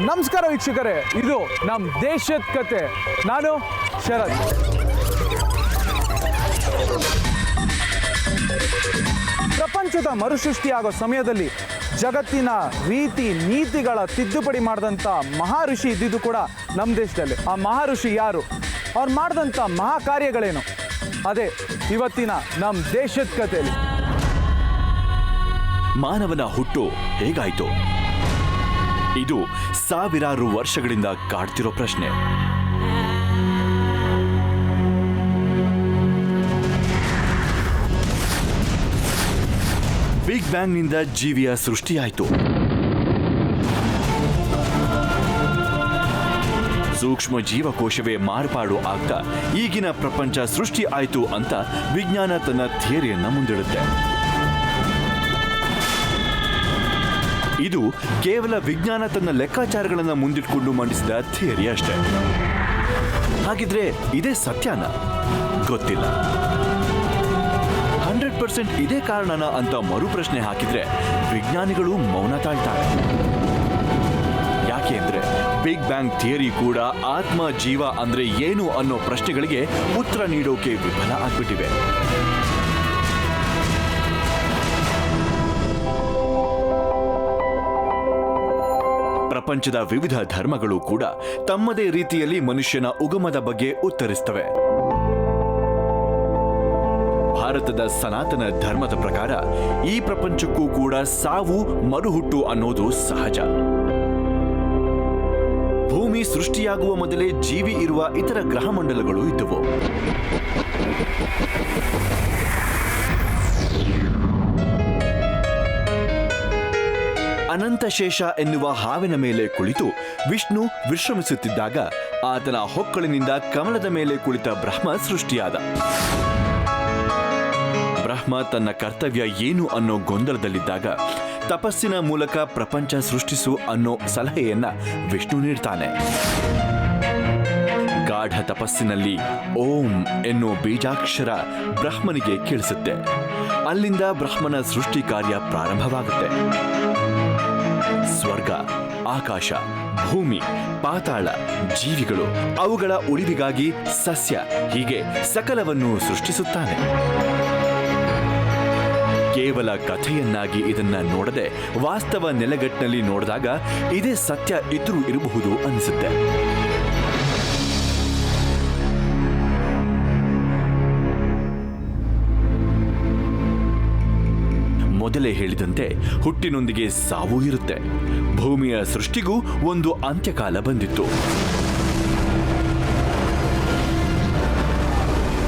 ನಮಸ್ಕಾರ ವೀಕ್ಷಕರೇ, ಇದು ನಮ್ಮ ದೇಶದ ಕತೆ. ನಾನು ಶರತ್. ಪ್ರಪಂಚದ ಮರುಸೃಷ್ಟಿಯಾಗೋ ಸಮಯದಲ್ಲಿ ಜಗತ್ತಿನ ರೀತಿ ನೀತಿಗಳ ತಿದ್ದುಪಡಿ ಮಾಡಿದಂಥ ಮಹಾಋಷಿ ಇದ್ದಿದ್ದು ಕೂಡ ನಮ್ಮ ದೇಶದಲ್ಲಿ. ಆ ಮಹಾಋಷಿ ಯಾರು, ಅವ್ರು ಮಾಡಿದಂಥ ಮಹಾ ಕಾರ್ಯಗಳೇನು, ಅದೇ ಇವತ್ತಿನ ನಮ್ಮ ದೇಶದ ಕಥೆಯಲ್ಲಿ. ಮಾನವನ ಹುಟ್ಟು ಹೇಗಾಯಿತು? ಇದು ಸಾವಿರಾರು ವರ್ಷಗಳಿಂದ ಕಾಡ್ತಿರೋ ಪ್ರಶ್ನೆ. ಬಿಗ್ ಬ್ಯಾಂಗ್ನಿಂದ ಜೀವಿಯ ಸೃಷ್ಟಿಯಾಯಿತು. ಸೂಕ್ಷ್ಮ ಜೀವಕೋಶವೇ ಮಾರ್ಪಾಡು ಆಗ್ತಾ ಈಗಿನ ಪ್ರಪಂಚ ಸೃಷ್ಟಿ ಆಯಿತು ಅಂತ ವಿಜ್ಞಾನ ತನ್ನ ಥಿಯರಿಯನ್ನ ಮುಂದಿಡುತ್ತೆ. ಇದು ಕೇವಲ ವಿಜ್ಞಾನ ತನ್ನ ಲೆಕ್ಕಾಚಾರಗಳನ್ನು ಮುಂದಿಟ್ಕೊಂಡು ಮಂಡಿಸಿದ ಥಿಯರಿ ಅಷ್ಟೇ. ಹಾಗಿದ್ರೆ ಇದೇ ಸತ್ಯನಾ? ಗೊತ್ತಿಲ್ಲ. 100% ಇದೇ ಕಾರಣನ ಅಂತ ಮರುಪ್ರಶ್ನೆ ಹಾಕಿದ್ರೆ ವಿಜ್ಞಾನಿಗಳು ಮೌನ ತಾಳ್ತಾರೆ. ಯಾಕೆ ಅಂದ್ರೆ ಬಿಗ್ ಬ್ಯಾಂಗ್ ಥಿಯರಿ ಕೂಡ ಆತ್ಮ ಜೀವ ಅಂದ್ರೆ ಏನು ಅನ್ನೋ ಪ್ರಶ್ನೆಗಳಿಗೆ ಉತ್ತರ ನೀಡೋಕೆ ವಿಫಲ ಆಗ್ಬಿಟ್ಟಿವೆ. ಪ್ರಪಂಚದ ವಿವಿಧ ಧರ್ಮಗಳು ಕೂಡ ತಮ್ಮದೇ ರೀತಿಯಲ್ಲಿ ಮನುಷ್ಯನ ಉಗಮದ ಬಗ್ಗೆ ಉತ್ತರಿಸ್ತವೆ. ಭಾರತದ ಸನಾತನ ಧರ್ಮದ ಪ್ರಕಾರ ಈ ಪ್ರಪಂಚಕ್ಕೂ ಕೂಡ ಸಾವು ಮರುಹುಟ್ಟು ಅನ್ನೋದು ಸಹಜ. ಭೂಮಿ ಸೃಷ್ಟಿಯಾಗುವ ಮೊದಲೇ ಜೀವಿ ಇರುವ ಇತರ ಗ್ರಹಮಂಡಲಗಳು ಇದ್ದವು. ಅನಂತಶೇಷ ಎನ್ನುವ ಹಾವಿನ ಮೇಲೆ ಕುಳಿತು ವಿಷ್ಣು ವಿಶ್ರಮಿಸುತ್ತಿದ್ದಾಗ ಆತನ ಹೊಕ್ಕಳಿನಿಂದ ಕಮಲದ ಮೇಲೆ ಕುಳಿತ ಬ್ರಹ್ಮ ಸೃಷ್ಟಿಯಾದ. ಬ್ರಹ್ಮ ತನ್ನ ಕರ್ತವ್ಯ ಏನು ಅನ್ನೋ ಗೊಂದಲದಲ್ಲಿದ್ದಾಗ ತಪಸ್ಸಿನ ಮೂಲಕ ಪ್ರಪಂಚ ಸೃಷ್ಟಿಸು ಅನ್ನೋ ಸಲಹೆಯನ್ನ ವಿಷ್ಣು ನೀಡ್ತಾನೆ. ಗಾಢ ತಪಸ್ಸಿನಲ್ಲಿ ಓಂ ಎನ್ನೋ ಬೀಜಾಕ್ಷರ ಬ್ರಹ್ಮನಿಗೆ ಕೇಳಿಸುತ್ತೆ. ಅಲ್ಲಿಂದ ಬ್ರಹ್ಮನ ಸೃಷ್ಟಿ ಕಾರ್ಯ ಪ್ರಾರಂಭವಾಗುತ್ತೆ. ಸ್ವರ್ಗ, ಆಕಾಶ, ಭೂಮಿ, ಪಾತಾಳ, ಜೀವಿಗಳು, ಅವುಗಳ ಉಳಿವಿಗಾಗಿ ಸಸ್ಯ, ಹೀಗೆ ಸಕಲವನ್ನು ಸೃಷ್ಟಿಸುತ್ತಾನೆ. ಕೇವಲ ಕಥೆಯನ್ನಾಗಿ ಇದನ್ನ ನೋಡದೆ ವಾಸ್ತವ ನೆಲೆಗಟ್ಟಿನಲ್ಲಿ ನೋಡಿದಾಗ ಇದೇ ಸತ್ಯ ಇದ್ರೂ ಇರಬಹುದು ಅನಿಸುತ್ತೆ. ಮೊದಲೇ ಹೇಳಿದಂತೆ ಹುಟ್ಟಿನೊಂದಿಗೆ ಸಾವು ಇರುತ್ತೆ. ಭೂಮಿಯ ಸೃಷ್ಟಿಗೂ ಒಂದು ಅಂತ್ಯಕಾಲ ಬಂದಿತ್ತು.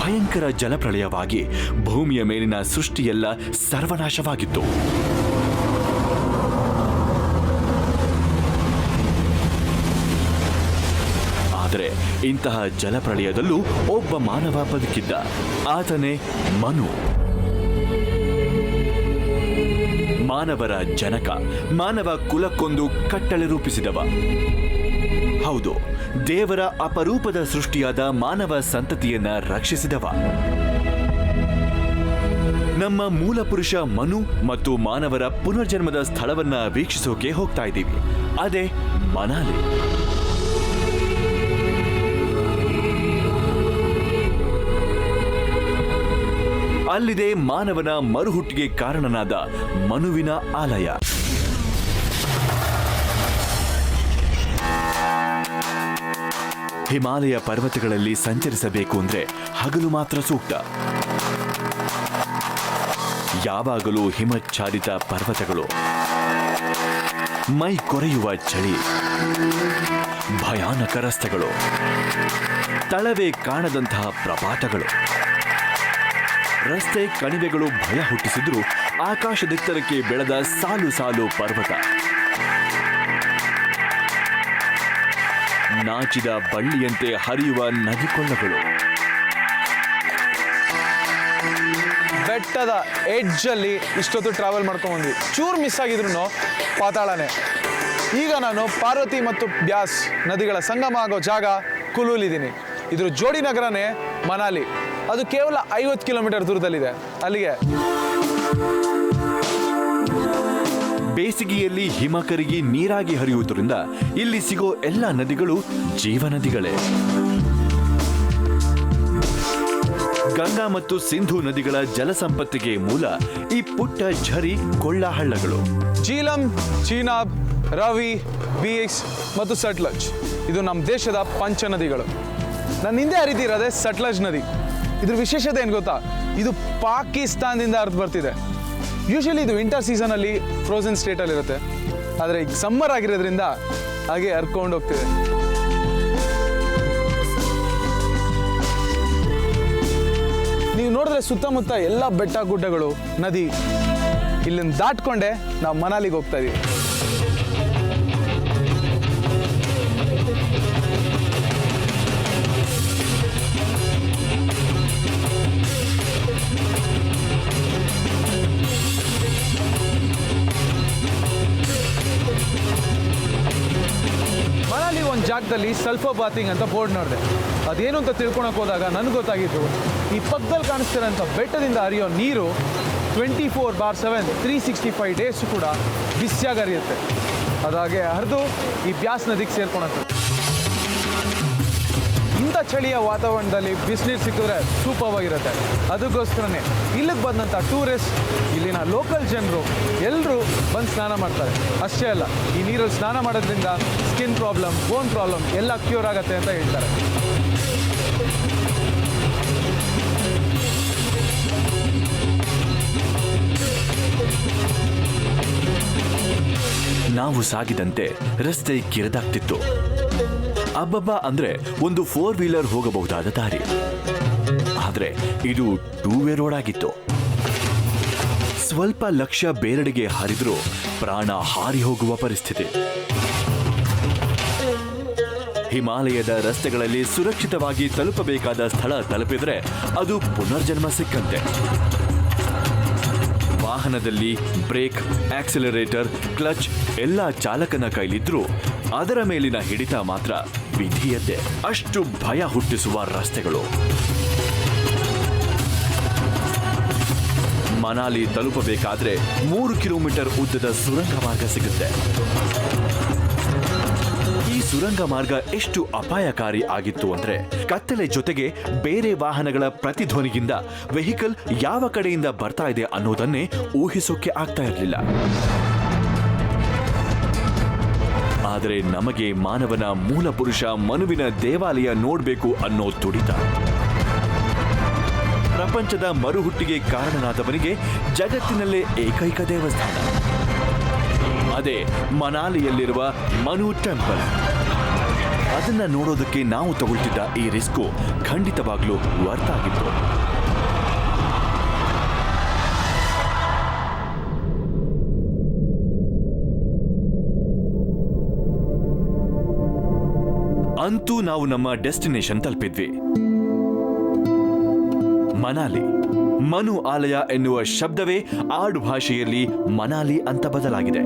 ಭಯಂಕರ ಜಲಪ್ರಳಯವಾಗಿ ಭೂಮಿಯ ಮೇಲಿನ ಸೃಷ್ಟಿಯೆಲ್ಲ ಸರ್ವನಾಶವಾಗಿತ್ತು. ಆದರೆ ಇಂತಹ ಜಲಪ್ರಳಯದಲ್ಲೂ ಒಬ್ಬ ಮಾನವ ಬದುಕಿದ್ದ. ಆತನೇ ಮನು. ಮಾನವರ ಜನಕ, ಮಾನವ ಕುಲಕ್ಕೊಂದು ಕಟ್ಟಳೆ ರೂಪಿಸಿದವ. ಹೌದು, ದೇವರ ಅಪರೂಪದ ಸೃಷ್ಟಿಯಾದ ಮಾನವ ಸಂತತಿಯನ್ನ ರಕ್ಷಿಸಿದವ. ನಮ್ಮ ಮೂಲ ಪುರುಷ ಮನು ಮತ್ತು ಮಾನವರ ಪುನರ್ಜನ್ಮದ ಸ್ಥಳವನ್ನ ವೀಕ್ಷಿಸೋಕೆ ಹೋಗ್ತಾ ಇದ್ದೀವಿ. ಅದೇ ಮನಾಲಿ. ಅಲ್ಲಿದೆ ಮಾನವನ ಮರುಹುಟ್ಟಿಗೆ ಕಾರಣನಾದ ಮನುವಿನ ಆಲಯ. ಹಿಮಾಲಯ ಪರ್ವತಗಳಲ್ಲಿ ಸಂಚರಿಸಬೇಕು ಅಂದ್ರೆ ಹಗಲು ಮಾತ್ರ ಸೂಕ್ತ. ಯಾವಾಗಲೂ ಹಿಮಚ್ಛಾದಿತ ಪರ್ವತಗಳು, ಮೈ ಕೊರೆಯುವ ಚಳಿ, ಭಯಾನಕ ರಸ್ತೆಗಳು, ತಳವೇ ಕಾಣದಂತಹ ಪ್ರಪಾತಗಳು. ರಸ್ತೆ ಕಣಿವೆಗಳು ಭಯ ಹುಟ್ಟಿಸಿದ್ರು ಆಕಾಶದೆತ್ತರಕ್ಕೆ ಬೆಳೆದ ಸಾಲು ಸಾಲು ಪರ್ವತ, ನಾಚಿದ ಬಳ್ಳಿಯಂತೆ ಹರಿಯುವ ನದಿಕೊಳ್ಳಗಳು. ಬೆಟ್ಟದ ಎಡ್ಜಲ್ಲಿ ಇಷ್ಟೊತ್ತು ಟ್ರಾವೆಲ್ ಮಾಡ್ಕೊಂಡು ಬಂದ್ವಿ. ಚೂರು ಮಿಸ್ ಆಗಿದ್ರು ಪಾತಾಳನೇ. ಈಗ ನಾನು ಪಾರ್ವತಿ ಮತ್ತು ಬ್ಯಾಸ್ ನದಿಗಳ ಸಂಗಮ ಆಗೋ ಜಾಗ ಕುಲೂಲಿದ್ದೀನಿ. ಇದ್ರ ಜೋಡಿ ನಗರನೇ ಮನಾಲಿ. ಅದು ಕೇವಲ 50 ಕಿಲೋಮೀಟರ್ ದೂರದಲ್ಲಿದೆ. ಅಲ್ಲಿಗೆ ಬೇಸಿಗೆಯಲ್ಲಿ ಹಿಮ ಕರಗಿ ನೀರಾಗಿ ಹರಿಯುವುದರಿಂದ ಇಲ್ಲಿ ಸಿಗೋ ಎಲ್ಲ ನದಿಗಳು ಜೀವನದಿಗಳೇ. ಗಂಗಾ ಮತ್ತು ಸಿಂಧು ನದಿಗಳ ಜಲಸಂಪತ್ತಿಗೆ ಮೂಲ ಈ ಪುಟ್ಟ ಝರಿ ಕೊಳ್ಳಹಳ್ಳಗಳು. ಜೀಲಂ, ಚೀನಾಬ್, ರವಿ, ಬೀಸ್ ಮತ್ತು ಸಟ್ಲಜ್ ಇದು ನಮ್ಮ ದೇಶದ ಪಂಚ ನದಿಗಳು. ನನ್ನ ಹಿಂದೆ ಹರಿದಿರೋದೆ ಸಟ್ಲಜ್ ನದಿ. ಇದ್ರ ವಿಶೇಷತೆ ಏನು ಗೊತ್ತಾ? ಇದು ಪಾಕಿಸ್ತಾನದಿಂದ ಹರಿದು ಬರ್ತಿದೆ. ಯೂಶಲಿ ಇದು ವಿಂಟರ್ ಸೀಸನಲ್ಲಿ ಫ್ರೋಸನ್ ಸ್ಟೇಟಲ್ಲಿರುತ್ತೆ, ಆದರೆ ಈಗ ಸಮ್ಮರ್ ಆಗಿರೋದ್ರಿಂದ ಹಾಗೆ ಹರ್ಕೊಂಡು ಹೋಗ್ತಿದೆ. ನೀವು ನೋಡಿದ್ರೆ ಸುತ್ತಮುತ್ತ ಎಲ್ಲ ಬೆಟ್ಟ ಗುಡ್ಡಗಳು, ನದಿ. ಇಲ್ಲಿಂದ ದಾಟ್ಕೊಂಡೆ ನಾವು ಮನಾಲಿಗೆ ಹೋಗ್ತಾ ಇದೀವಿ. ಮನಾಲಿ ಒಂದು ಜಾಗದಲ್ಲಿ ಸಲ್ಫರ್ ಬಾತಿಂಗ್ ಅಂತ ಬೋರ್ಡ್ ನೋಡಿದೆ. ಅದೇನು ಅಂತ ತಿಳ್ಕೊಳಕ್ಕೆ ಹೋದಾಗ ನನಗೆ ಗೊತ್ತಾಗಿತ್ತು, ಈ ಪಕ್ಕದಲ್ಲಿ ಕಾಣಿಸ್ತಿರೋಂಥ ಬೆಟ್ಟದಿಂದ ಹರಿಯೋ ನೀರು 24/7 365 ಡೇಸ್ ಕೂಡ ಬಿಸಿಯಾಗಿ ಹರಿಯುತ್ತೆ. ಅದಾಗೆ ಹರಿದು ಈ ಬ್ಯಾಸ್ ನದಿಗೆ ಸೇರ್ಕೊಳತ್ತೆ. ಇಂಥ ಚಳಿಯ ವಾತಾವರಣದಲ್ಲಿ ಬಿಸಿನೀರು ಸಿಕ್ಕಿದ್ರೆ ಸೂಪರ್ ಆಗಿರುತ್ತೆ. ಅದಕ್ಕೋಸ್ಕರನೇ ಇಲ್ಲಿಗೆ ಬಂದಂಥ ಟೂರಿಸ್ಟ್, ಇಲ್ಲಿನ ಲೋಕಲ್ ಜನರು ಎಲ್ಲರೂ ಬಂದು ಸ್ನಾನ ಮಾಡ್ತಾರೆ. ಅಷ್ಟೇ ಅಲ್ಲ, ಈ ನೀರಲ್ಲಿ ಸ್ನಾನ ಮಾಡೋದ್ರಿಂದ ಸ್ಕಿನ್ ಪ್ರಾಬ್ಲಮ್, ಬೋನ್ ಪ್ರಾಬ್ಲಮ್ ಎಲ್ಲ ಕ್ಯೂರ್ ಆಗುತ್ತೆ ಅಂತ ಹೇಳ್ತಾರೆ. ನಾವು ಸಾಗಿದಂತೆ ರಸ್ತೆ ಕಿರಿದಾಗ್ತಿತ್ತು. ಅಬ್ಬಬ್ಬ ಅಂದ್ರೆ ಒಂದು 4 ವೀಲರ್ ಹೋಗಬಹುದಾದ ದಾರಿ. ಆದ್ರೆ ಇದು 2 ವೇ ರೋಡ್ ಆಗಿತ್ತು. ಸ್ವಲ್ಪ ಲಕ್ಷ್ಯ ಬೇರೆಡೆಗೆ ಹರಿದ್ರೂ ಪ್ರಾಣ ಹಾರಿ ಹೋಗುವ ಪರಿಸ್ಥಿತಿ. ಹಿಮಾಲಯದ ರಸ್ತೆಗಳಲ್ಲಿ ಸುರಕ್ಷಿತವಾಗಿ ತಲುಪಬೇಕಾದ ಸ್ಥಳ ತಲುಪಿದ್ರೆ ಅದು ಪುನರ್ಜನ್ಮ ಸಿಕ್ಕಂತೆ. ವಾಹನದಲ್ಲಿ ಬ್ರೇಕ್, ಆಕ್ಸಿಲರೇಟರ್, ಕ್ಲಚ್ ಎಲ್ಲ ಚಾಲಕನ ಕೈಲಿದ್ರೂ ಅದರ ಮೇಲಿನ ಹಿಡಿತ ಮಾತ್ರ ವಿಧಿಯದ್ದೇ. ಅಷ್ಟು ಭಯ ಹುಟ್ಟಿಸುವ ರಸ್ತೆಗಳು. ಮನಾಲಿ ತಲುಪಬೇಕಾದ್ರೆ 3 ಕಿಲೋಮೀಟರ್ ಉದ್ದದ ಸುರಂಗ ಮಾರ್ಗ ಸಿಗುತ್ತೆ. ಈ ಸುರಂಗ ಮಾರ್ಗ ಎಷ್ಟು ಅಪಾಯಕಾರಿ ಆಗಿತ್ತು ಅಂದ್ರೆ, ಕತ್ತಲೆ ಜೊತೆಗೆ ಬೇರೆ ವಾಹನಗಳ ಪ್ರತಿಧ್ವನಿಗಿಂದ ವೆಹಿಕಲ್ ಯಾವ ಕಡೆಯಿಂದ ಬರ್ತಾ ಇದೆ ಅನ್ನೋದನ್ನೇ ಊಹಿಸೋಕೆ ಆಗ್ತಾ ಇರಲಿಲ್ಲ. ಆದರೆ ನಮಗೆ ಮಾನವನ ಮೂಲ ಪುರುಷ ಮನುವಿನ ದೇವಾಲಯ ನೋಡಬೇಕು ಅನ್ನೋ ತುಡಿತ. ಪ್ರಪಂಚದ ಮರುಹುಟ್ಟಿಗೆ ಕಾರಣನಾದವನಿಗೆ ಜಗತ್ತಿನಲ್ಲೇ ಏಕೈಕ ದೇವಸ್ಥಾನ, ಅದೇ ಮನಾಲಿಯಲ್ಲಿರುವ ಮನು ಟೆಂಪಲ್. ಅದನ್ನ ನೋಡೋದಕ್ಕೆ ನಾವು ತಗೊಳ್ತಿದ್ದ ಈ ರಿಸ್ಕು ಖಂಡಿತವಾಗ್ಲೂ ವರ್ತ್ ಆಗಿತ್ತು. ಅಂತೂ ನಾವು ನಮ್ಮ ಡೆಸ್ಟಿನೇಷನ್ ತಲುಪಿದ್ವಿ, ಮನಾಲಿ. ಮನು ಆಲಯ ಎನ್ನುವ ಶಬ್ದವೇ ಆಡು ಭಾಷೆಯಲ್ಲಿ ಮನಾಲಿ ಅಂತ ಬದಲಾಗಿದೆ.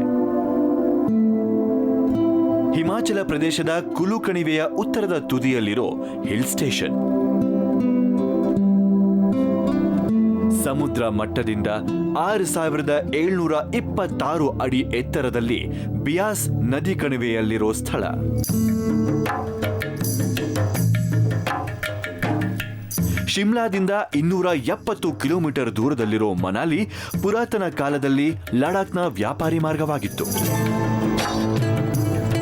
ಹಿಮಾಚಲ ಪ್ರದೇಶದ ಕುಲು ಕಣಿವೆಯ ಉತ್ತರದ ತುದಿಯಲ್ಲಿರೋ ಹಿಲ್ ಸ್ಟೇಷನ್. ಸಮುದ್ರ ಮಟ್ಟದಿಂದ 6726 ಅಡಿ ಎತ್ತರದಲ್ಲಿ ಬಿಯಾಸ್ ನದಿ ಕಣಿವೆಯಲ್ಲಿರೋ ಸ್ಥಳ. ಶಿಮ್ಲಾದಿಂದ 270 ಕಿಲೋಮೀಟರ್ ದೂರದಲ್ಲಿರೋ ಮನಾಲಿ ಪುರಾತನ ಕಾಲದಲ್ಲಿ ಲಡಾಖ್ನ ವ್ಯಾಪಾರಿ ಮಾರ್ಗವಾಗಿತ್ತು.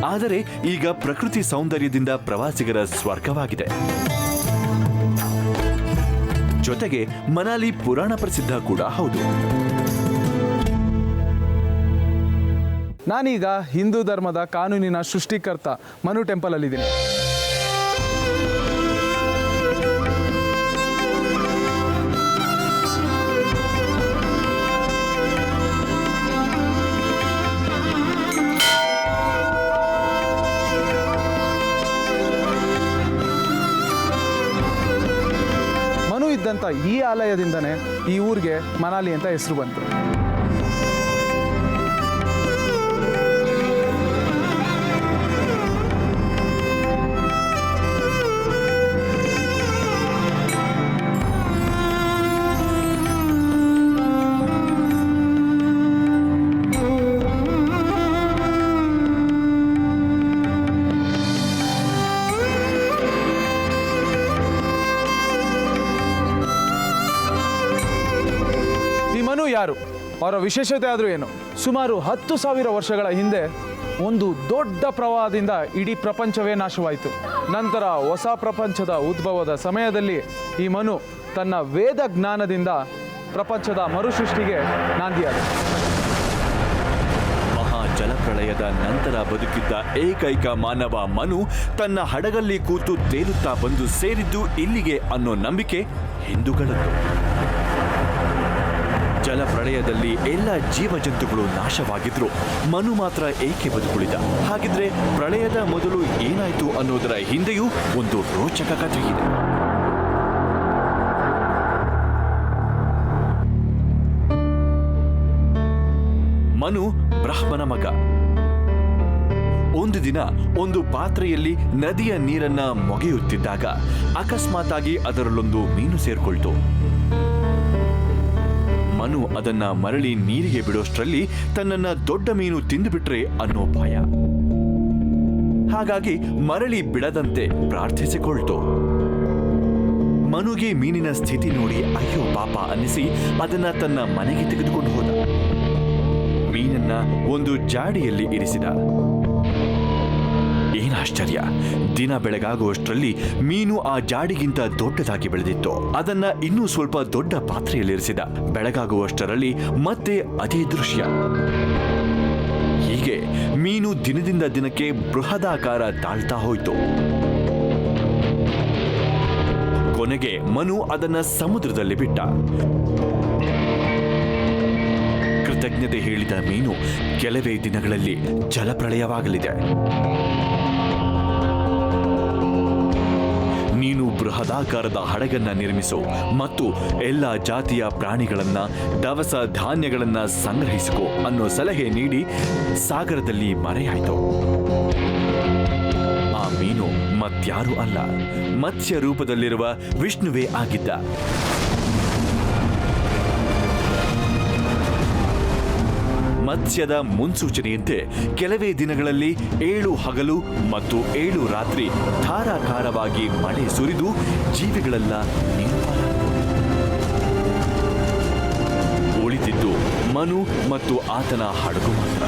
ಆದರೆ ಈಗ ಪ್ರಕೃತಿ ಸೌಂದರ್ಯದಿಂದ ಪ್ರವಾಸಿಗರ ಸ್ವರ್ಗವಾಗಿದೆ. ಜೊತೆಗೆ ಮನಾಲಿ ಪುರಾಣ ಪ್ರಸಿದ್ಧ ಕೂಡ ಹೌದು. ನಾನೀಗ ಹಿಂದೂ ಧರ್ಮದ ಕಾನೂನಿನ ಸೃಷ್ಟಿಕರ್ತ ಮನು ಟೆಂಪಲ್ ಅಲ್ಲಿದ್ದೀನಿ. ಇದ್ದಂಥ ಈ ಆಲಯದಿಂದನೇ ಈ ಊರಿಗೆ ಮನಾಲಿ ಅಂತ ಹೆಸರು ಬಂತು. ಅವರ ವಿಶೇಷತೆ ಆದರೂ ಏನು? ಸುಮಾರು 10,000 ವರ್ಷಗಳ ಹಿಂದೆ ಒಂದು ದೊಡ್ಡ ಪ್ರವಾಹದಿಂದ ಇಡೀ ಪ್ರಪಂಚವೇ ನಾಶವಾಯಿತು. ನಂತರ ಹೊಸ ಪ್ರಪಂಚದ ಉದ್ಭವದ ಸಮಯದಲ್ಲಿ ಈ ಮನು ತನ್ನ ವೇದ ಜ್ಞಾನದಿಂದ ಪ್ರಪಂಚದ ಮರುಸೃಷ್ಟಿಗೆ ನಾಂದಿಯಾದ. ಮಹಾ ಜಲಪ್ರಳಯದ ನಂತರ ಬದುಕಿದ್ದ ಏಕೈಕ ಮಾನವ ಮನು ತನ್ನ ಹಡಗಲ್ಲಿ ಕೂತು ತೇಲುತ್ತಾ ಬಂದು ಸೇರಿದ್ದು ಇಲ್ಲಿಗೆ ಅನ್ನೋ ನಂಬಿಕೆ ಹಿಂದೂಗಳದ್ದು. ಜಲಪ್ರಳಯದಲ್ಲಿ ಎಲ್ಲ ಜೀವಜಂತುಗಳು ನಾಶವಾಗಿದ್ರು, ಮನು ಮಾತ್ರ ಏಕೆ ಬದುಕುಳಿದ? ಹಾಗಿದ್ರೆ ಪ್ರಳಯದ ಮೊದಲು ಏನಾಯ್ತು ಅನ್ನೋದರ ಹಿಂದೆಯೂ ಒಂದು ರೋಚಕ ಕಥೆ ಇದೆ. ಮನು ಬ್ರಹ್ಮನ ಮಗ. ಒಂದು ದಿನ ಒಂದು ಪಾತ್ರೆಯಲ್ಲಿ ನದಿಯ ನೀರನ್ನ ಮೊಗೆಯುತ್ತಿದ್ದಾಗ ಅಕಸ್ಮಾತಾಗಿ ಅದರಲ್ಲೊಂದು ಮೀನು ಸೇರ್ಕೊಳ್ತು. ಮನು ಅದನ್ನ ಮರಳಿ ನೀರಿಗೆ ಬಿಡೋಷ್ಟರಲ್ಲಿ ತನ್ನನ್ನ ದೊಡ್ಡ ಮೀನು ತಿಂದುಬಿಟ್ರೆ ಅನ್ನೋ ಭಯ. ಹಾಗಾಗಿ ಮರಳಿ ಬಿಡದಂತೆ ಪ್ರಾರ್ಥಿಸಿಕೊಳ್ತು. ಮನುಗೆ ಮೀನಿನ ಸ್ಥಿತಿ ನೋಡಿ ಅಯ್ಯೋ ಪಾಪ ಅನ್ನಿಸಿ ಅದನ್ನ ತನ್ನ ಮನೆಗೆ ತೆಗೆದುಕೊಂಡು ಹೋದ. ಮೀನನ್ನ ಒಂದು ಜಾಡಿಯಲ್ಲಿ ಇರಿಸಿದ. ಏನಾಶ್ಚರ್ಯ, ದಿನ ಬೆಳಗಾಗುವಷ್ಟರಲ್ಲಿ ಮೀನು ಆ ಜಾಡಿಗಿಂತ ದೊಡ್ಡದಾಗಿ ಬೆಳೆದಿತ್ತು. ಅದನ್ನ ಇನ್ನೂ ಸ್ವಲ್ಪ ದೊಡ್ಡ ಪಾತ್ರೆಯಲ್ಲಿರಿಸಿದ. ಬೆಳಗಾಗುವಷ್ಟರಲ್ಲಿ ಮತ್ತೆ ಅದೇ ದೃಶ್ಯ. ಹೀಗೆ ಮೀನು ದಿನದಿಂದ ದಿನಕ್ಕೆ ಬೃಹದಾಕಾರ ತಾಳ್ತಾ ಹೋಯ್ತು. ಕೊನೆಗೆ ಮನು ಅದನ್ನ ಸಮುದ್ರದಲ್ಲಿ ಬಿಟ್ಟ. ಕೃತಜ್ಞತೆ ಹೇಳಿದ ಮೀನು ಕೆಲವೇ ದಿನಗಳಲ್ಲಿ ಜಲಪ್ರಳಯವಾಗಲಿದೆ. ನೀನು ಬೃಹದಾಕಾರದ ಹಡಗನ್ನ ನಿರ್ಮಿಸು ಮತ್ತು ಎಲ್ಲ ಜಾತಿಯ ಪ್ರಾಣಿಗಳನ್ನ, ದವಸ ಧಾನ್ಯಗಳನ್ನ ಸಂಗ್ರಹಿಸಿಕೊ ಅನ್ನೋ ಸಲಹೆ ನೀಡಿ ಸಾಗರದಲ್ಲಿ ಮರೆಯಾಯಿತು. ಆ ಮೀನು ಮತ್ಯಾರೂ ಅಲ್ಲ, ಮತ್ಸ್ಯ ರೂಪದಲ್ಲಿರುವ ವಿಷ್ಣುವೇ ಆಗಿದ್ದ. ಮತ್ಸ್ಯದ ಮುನ್ಸೂಚನೆಯಂತೆ ಕೆಲವೇ ದಿನಗಳಲ್ಲಿ 7 ಹಗಲು ಮತ್ತು 7 ರಾತ್ರಿ ಧಾರಾಕಾರವಾಗಿ ಮಳೆ ಸುರಿದು ಜೀವಿಗಳೆಲ್ಲ ಉಳಿದಿದ್ದು ಮನು ಮತ್ತು ಆತನ ಹಡಗು ಮಾತ್ರ.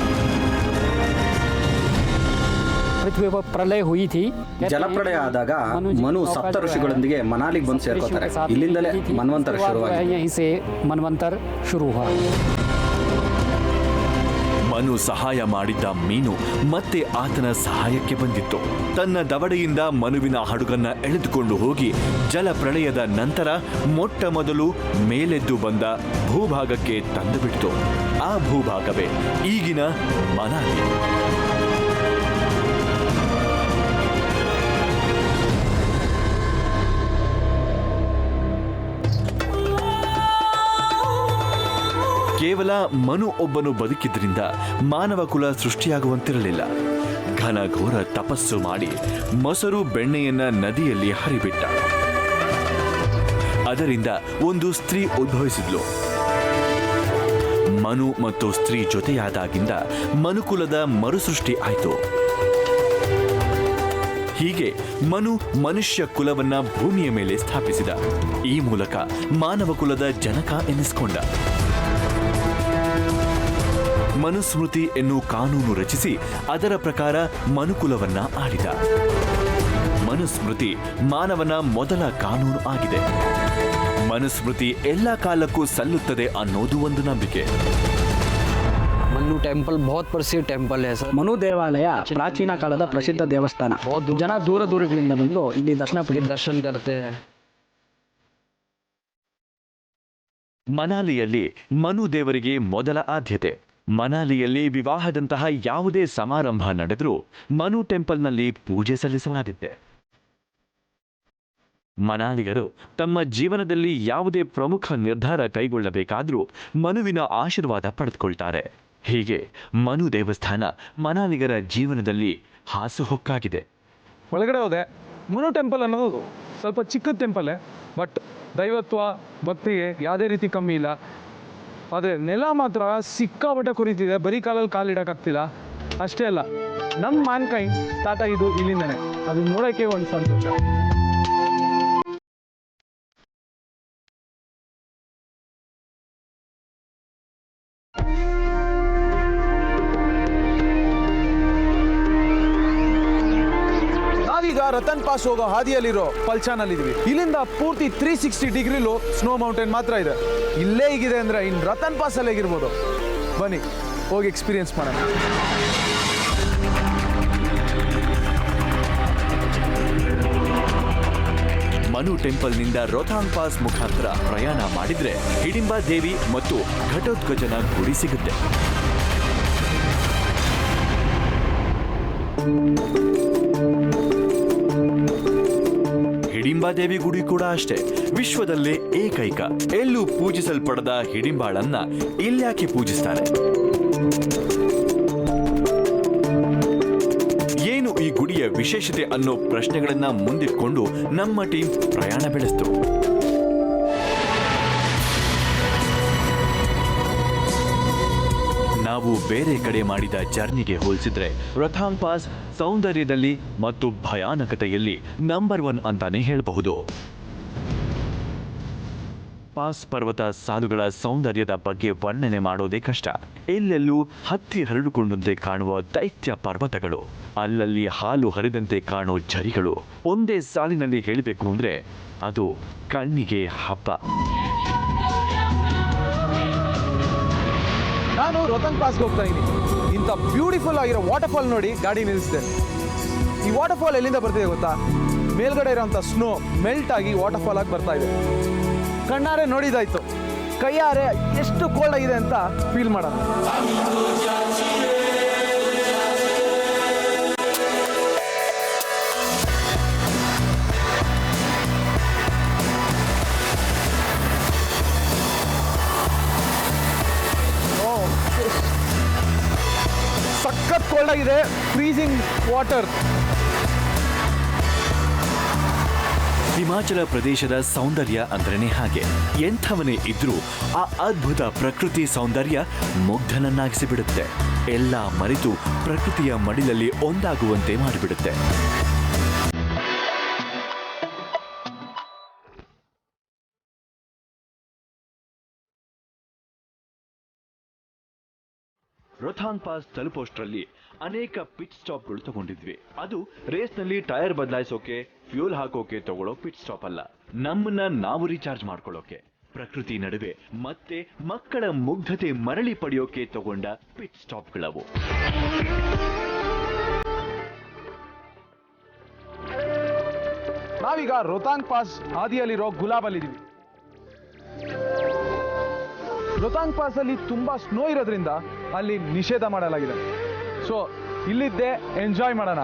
पृथ्वी पर प्रलय हुई थी. ಜಲಪ್ರಳಯ ಆದಾಗ ಮನು ಸಪ್ತ ಋಷಿಗಳೊಂದಿಗೆ ಮನಾಲಿಗೆ ಬಂದು ಸೇರ್ಕೋತಾರೆ. ಇಲ್ಲಿಂದಲೇ ಮನ್ವಂತರ ಶುರುವಾಗಿದೆ. यहीं से मनवंतर शुरू हुआ. ಮನು ಸಹಾಯ ಮಾಡಿದ್ದ ಮೀನು ಮತ್ತೆ ಆತನ ಸಹಾಯಕ್ಕೆ ಬಂದಿತ್ತು. ತನ್ನ ದವಡೆಯಿಂದ ಮನುವಿನ ಹಡಗನ್ನ ಎಳೆದುಕೊಂಡು ಹೋಗಿ ಜಲಪ್ರಳಯದ ನಂತರ ಮೊಟ್ಟ ಮೊದಲು ಮೇಲೆದ್ದು ಬಂದ ಭೂಭಾಗಕ್ಕೆ ತಂದುಬಿಡ್ತು. ಆ ಭೂಭಾಗವೇ ಈಗಿನ ಮನಾಲಿ. ಕೇವಲ ಮನು ಒಬ್ಬನು ಬದುಕಿದ್ರಿಂದ ಮಾನವ ಕುಲ ಸೃಷ್ಟಿಯಾಗುವಂತಿರಲಿಲ್ಲ. ಘನಘೋರ ತಪಸ್ಸು ಮಾಡಿ ಮೊಸರು ಬೆಣ್ಣೆಯನ್ನ ನದಿಯಲ್ಲಿ ಹರಿಬಿಟ್ಟ. ಅದರಿಂದ ಒಂದು ಸ್ತ್ರೀ ಉದ್ಭವಿಸಿದ್ಲು. ಮನು ಮತ್ತು ಸ್ತ್ರೀ ಜೊತೆಯಾದಾಗಿಂದ ಮನುಕುಲದ ಮರುಸೃಷ್ಟಿ ಆಯಿತು. ಹೀಗೆ ಮನು ಮನುಷ್ಯ ಕುಲವನ್ನ ಭೂಮಿಯ ಮೇಲೆ ಸ್ಥಾಪಿಸಿದ. ಈ ಮೂಲಕ ಮಾನವ ಕುಲದ ಜನಕ ಎನ್ನಿಸಿಕೊಂಡ. ಮನುಸ್ಮೃತಿ ಎನ್ನುವ ಕಾನೂನು ರಚಿಸಿ ಅದರ ಪ್ರಕಾರ ಮನುಕುಲವನ್ನ ಆಳಿದ. ಮನುಸ್ಮೃತಿ ಮಾನವನ ಮೊದಲ ಕಾನೂನು ಆಗಿದೆ. ಮನುಸ್ಮೃತಿ ಎಲ್ಲ ಕಾಲಕ್ಕೂ ಸಲ್ಲುತ್ತದೆ ಅನ್ನೋದು ಒಂದು ನಂಬಿಕೆ. मन्नू टेम्पल बहुत प्रसिद्ध टेम्पल है सर. ಮನು ದೇವಾಲಯ ಪ್ರಾಚೀನ ಕಾಲದ ಪ್ರಸಿದ್ಧ ದೇವಸ್ಥಾನ. ಜನ ದೂರ ದೂರಗಳಿಂದ ಬಂದು ಇಲ್ಲಿ दर्शन करते हैं. ಮನಾಲಿಯಲ್ಲಿ ಮನು ದೇವರಿಗೆ ಮೊದಲ ಆದ್ಯತೆ. ಮನಾಲಿಯಲ್ಲಿ ವಿವಾಹದಂತಹ ಯಾವುದೇ ಸಮಾರಂಭ ನಡೆದರೂ ಮನು ಟೆಂಪಲ್ನಲ್ಲಿ ಪೂಜೆ ಸಲ್ಲಿಸಲಾಗುತ್ತೆ. ಮನಾಲಿಗರು ತಮ್ಮ ಜೀವನದಲ್ಲಿ ಯಾವುದೇ ಪ್ರಮುಖ ನಿರ್ಧಾರ ಕೈಗೊಳ್ಳಬೇಕಾದರೂ ಮನುವಿನ ಆಶೀರ್ವಾದ ಪಡೆದುಕೊಳ್ತಾರೆ. ಹೀಗೆ ಮನು ದೇವಸ್ಥಾನ ಮನಾಲಿಗರ ಜೀವನದಲ್ಲಿ ಹಾಸುಹೊಕ್ಕಾಗಿದೆ. ಒಳಗಡೆ ಹೋದೆ. ಮನು ಟೆಂಪಲ್ ಅನ್ನೋದು ಸ್ವಲ್ಪ ಚಿಕ್ಕ ಟೆಂಪಲ್ಲೇ, ಬಟ್ ದೈವತ್ವ ಭಕ್ತಿಗೆ ಯಾವುದೇ ರೀತಿ ಕಮ್ಮಿ ಇಲ್ಲ. ಆದರೆ ನೆಲ ಮಾತ್ರ ಸಿಕ್ಕಾಪಟ್ಟೆ ಕುರಿತಿದೆ, ಬರೀ ಕಾಲಲ್ಲಿ ಕಾಲಿಡೋಕ್ಕಾಗ್ತಿಲ್ಲ. ಅಷ್ಟೇ ಅಲ್ಲ, ನಮ್ಮ ಮ್ಯಾನ್ಕೈಂಡ್ ಸ್ಟಾರ್ಟ್ ಆಗಿದ್ದು ಇಲ್ಲಿಂದನೇ. ಅದು ನೋಡೋಕ್ಕೆ ಒಂದು ಸಂತೋಷ. ರತನ್ ಪಾಸ್ ಹೋಗೋ ಹಾದಿಯಲ್ಲಿರೋ ಪಲ್ಚಾನಲ್ಲಿ ಇದೀವಿ. ಇಲ್ಲಿಂದ ಪೂರ್ತಿ 360 ಡಿಗ್ರಿಲೂ ಸ್ನೋ ಮೌಂಟೇನ್ ಮಾತ್ರ ಇದೆ. ಇಲ್ಲೇ ಹೀಗಿದೆ ಅಂದ್ರೆ ಇನ್ನು ರತನ್ ಪಾಸ್ ಅಲ್ಲಿ ಹೇಗಿರ್ಬೋದು. ಬನ್ನಿ ಹೋಗಿ ಎಕ್ಸ್ಪೀರಿಯನ್ಸ್ ಮಾಡೋಣ. ಮನು ಟೆಂಪಲ್ನಿಂದ ರೋಥಾಂಗ್ ಪಾಸ್ ಮುಖಾಂತರ ಪ್ರಯಾಣ ಮಾಡಿದ್ರೆ ಹಿಡಿಂಬಾ ದೇವಿ ಮತ್ತು ಘಟೋತ್ಕಚನ ಗುಡಿ ಸಿಗುತ್ತೆ. ಹಿಡಿಂಬಾದೇವಿ ಗುಡಿ ಕೂಡ ಅಷ್ಟೇ, ವಿಶ್ವದಲ್ಲೇ ಏಕೈಕ. ಎಲ್ಲೂ ಪೂಜಿಸಲ್ಪಡದ ಹಿಡಿಂಬಾಳನ್ನ ಇಲ್ಯಾಕೆ ಪೂಜಿಸ್ತಾರೆ? ಏನು ಈ ಗುಡಿಯ ವಿಶೇಷತೆ ಅನ್ನೋ ಪ್ರಶ್ನೆಗಳನ್ನ ಮುಂದಿಟ್ಕೊಂಡು ನಮ್ಮ ಟೀಮ್ ಪ್ರಯಾಣ ಬೆಳೆಸ್ತು. ನಾವು ಬೇರೆ ಕಡೆ ಮಾಡಿದ ಜರ್ನಿಗೆ ಹೋಲಿಸಿದ್ರೆ ರೋಥಾಂಗ್ ಪಾಸ್ ಸೌಂದರ್ಯದಲ್ಲಿ ಮತ್ತು ಭಯಾನಕತೆಯಲ್ಲಿ ನಂಬರ್ 1 ಅಂತಾನೆ ಹೇಳಬಹುದು. ಪಾಸ್ ಪರ್ವತ ಸಾಲುಗಳ ಸೌಂದರ್ಯದ ಬಗ್ಗೆ ವರ್ಣನೆ ಮಾಡೋದೇ ಕಷ್ಟ. ಎಲ್ಲೆಲ್ಲೂ ಹತ್ತಿ ಹರಡಿಕೊಂಡಂತೆ ಕಾಣುವ ದೈತ್ಯ ಪರ್ವತಗಳು, ಅಲ್ಲಲ್ಲಿ ಹಾಲು ಹರಿದಂತೆ ಕಾಣೋ ಝರಿಗಳು. ಒಂದೇ ಸಾಲಿನಲ್ಲಿ ಹೇಳಬೇಕು ಅಂದ್ರೆ ಅದು ಕಣ್ಣಿಗೆ ಹಬ್ಬ. ನಾನು ರೋಹ್ತಾಂಗ್ ಪಾಸ್ಗೆ ಹೋಗ್ತಾ ಇದ್ದೀನಿ. ಇಂಥ ಬ್ಯೂಟಿಫುಲ್ ಆಗಿರೋ ವಾಟರ್ಫಾಲ್ ನೋಡಿ ಗಾಡಿ ನಿಲ್ಲಿಸಿದೆ. ಈ ವಾಟರ್ಫಾಲ್ ಎಲ್ಲಿಂದ ಬರ್ತಿದೆ ಗೊತ್ತಾ? ಮೇಲ್ಗಡೆ ಇರೋಂಥ ಸ್ನೋ ಮೆಲ್ಟ್ ಆಗಿ ವಾಟರ್ಫಾಲ್ ಆಗಿ ಬರ್ತಾ ಇದೆ. ಕಣ್ಣಾರೆ ನೋಡಿದಾಯ್ತು, ಕೈಯಾರೆ ಎಷ್ಟು ಕೋಲ್ಡ್ ಆಗಿದೆ ಅಂತ ಫೀಲ್ ಮಾಡೋಣ. ಸಖತ್ ಕೋಲ್ಡ್ ಆಗಿದೆ, ಫ್ರೀಸಿಂಗ್ ವಾಟರ್. ಹಿಮಾಚಲ ಪ್ರದೇಶದ ಸೌಂದರ್ಯ ಅಂದ್ರೇನೆ ಹಾಗೆ. ಎಂಥವನೇ ಇದ್ರೂ ಆ ಅದ್ಭುತ ಪ್ರಕೃತಿ ಸೌಂದರ್ಯ ಮುಗ್ಧನನ್ನಾಗಿಸಿ ಬಿಡುತ್ತೆ. ಎಲ್ಲ ಮರೆತು ಪ್ರಕೃತಿಯ ಮಡಿಲಲ್ಲಿ ಒಂದಾಗುವಂತೆ ಮಾಡಿಬಿಡುತ್ತೆ. ರೋಥಾಂಗ್ ಪಾಸ್ ತಲುಪೋಷ್ಟರಲ್ಲಿ ಅನೇಕ ಪಿಟ್ ಸ್ಟಾಪ್ಗಳು ತಗೊಂಡಿದ್ವಿ. ಅದು ರೇಸ್ನಲ್ಲಿ ಟೈರ್ ಬದಲಾಯಿಸೋಕೆ, ಫ್ಯೂಲ್ ಹಾಕೋಕೆ ತಗೊಳ್ಳೋ ಪಿಟ್ ಸ್ಟಾಪ್ ಅಲ್ಲ, ನಮ್ಮನ್ನ ನಾವು ರೀಚಾರ್ಜ್ ಮಾಡ್ಕೊಳ್ಳೋಕೆ, ಪ್ರಕೃತಿ ನಡುವೆ ಮತ್ತೆ ಮಕ್ಕಳ ಮುಗ್ಧತೆ ಮರಳಿ ಪಡೆಯೋಕೆ ತಗೊಂಡ ಪಿಟ್ ಸ್ಟಾಪ್ಗಳವು. ನಾವೀಗ ರೋಹ್ತಾಂಗ್ ಪಾಸ್ ಹಾದಿಯಲ್ಲಿರೋ ಗುಲಾಬಲ್ಲಿದ್ದೀವಿ. ರೋಹ್ತಾಂಗ್ ಪಾಸ್ ಅಲ್ಲಿ ತುಂಬಾ ಸ್ನೋ ಇರೋದ್ರಿಂದ ಅಲ್ಲಿ ನಿಷೇಧ ಮಾಡಲಾಗಿದೆ. ಸೊ ಇಲ್ಲಿದ್ದೇ ಎಂಜಾಯ್ ಮಾಡೋಣ.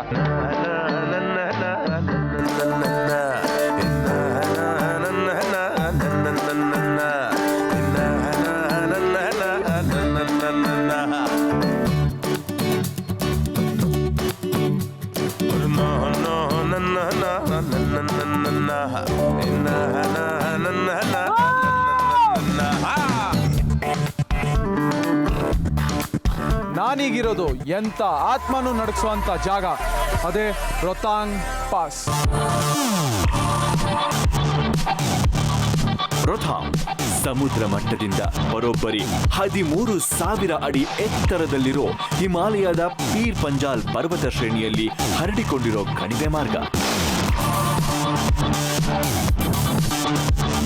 ನಾನೀಗಿರೋದು ಎಂತ ಆತ್ಮನು ನಡಗಿಸುವಂತ ಜಾಗ, ಅದೇ ರೋಹ್ತಾಂಗ್ ಪಾಸ್. ರೋಥಾಂಗ್ ಸಮುದ್ರ ಮಟ್ಟದಿಂದ ಬರೋಬ್ಬರಿ 13,000 ಅಡಿ ಎತ್ತರದಲ್ಲಿರೋ ಹಿಮಾಲಯದ ಪೀರ್ ಪಂಜಾಲ್ ಪರ್ವತ ಶ್ರೇಣಿಯಲ್ಲಿ ಹರಡಿಕೊಂಡಿರೋ ಕಣಿವೆ ಮಾರ್ಗ.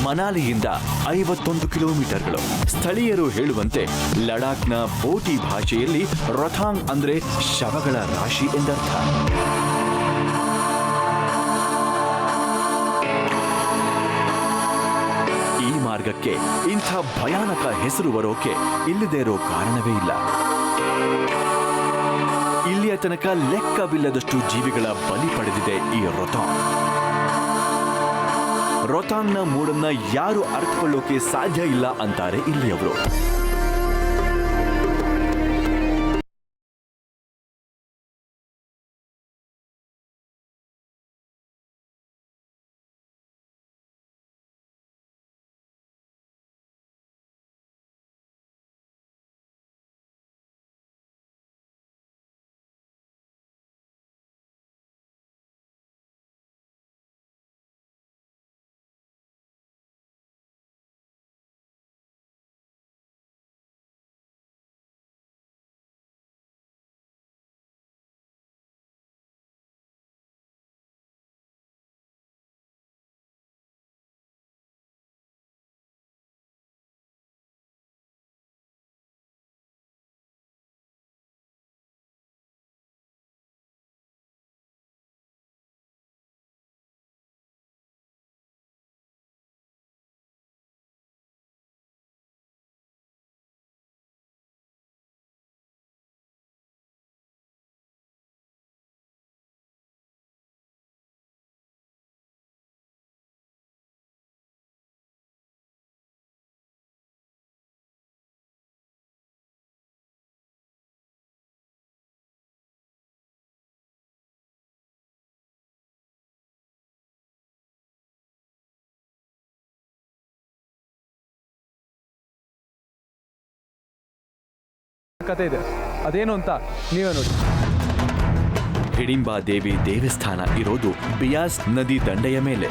ಮನಾಲಿಯಿಂದ 51 ಕಿಲೋಮೀಟರ್ಗಳು. ಸ್ಥಳೀಯರು ಹೇಳುವಂತೆ ಲಡಾಖ್ನ ಬೋಟಿ ಭಾಷೆಯಲ್ಲಿ ರೋಥಾಂಗ್ ಅಂದ್ರೆ ಶವಗಳ ರಾಶಿ ಎಂದರ್ಥ. ಈ ಮಾರ್ಗಕ್ಕೆ ಇಂಥ ಭಯಾನಕ ಹೆಸರು ಬರೋಕೆ ಇಲ್ಲದೇ ಇರೋ ಕಾರಣವೇ ಇಲ್ಲ. ಇಲ್ಲಿಯ ತನಕ ಲೆಕ್ಕವಿಲ್ಲದಷ್ಟು ಜೀವಿಗಳ ಬಲಿ ಪಡೆದಿದೆ ಈ ರೋಥಾಂಗ್. ರೋಥಾಂಗ್ನ ಮೂಡನ್ನ ಯಾರು ಅರ್ಥಕೊಳ್ಳೋಕೆ ಸಾಧ್ಯ ಇಲ್ಲ ಅಂತಾರೆ ಇಲ್ಲಿಯವರು. ಕತೆ ಇದೆ. ಅದೇನು ಅಂತ ನೀವೇ ನೋಡಿ. ಹಿಡಿಂಬಾ ದೇವಿ ದೇವಸ್ಥಾನ ಇರೋದು ಬಿಯಾಸ್ ನದಿ ದಂಡೆಯ ಮೇಲೆ.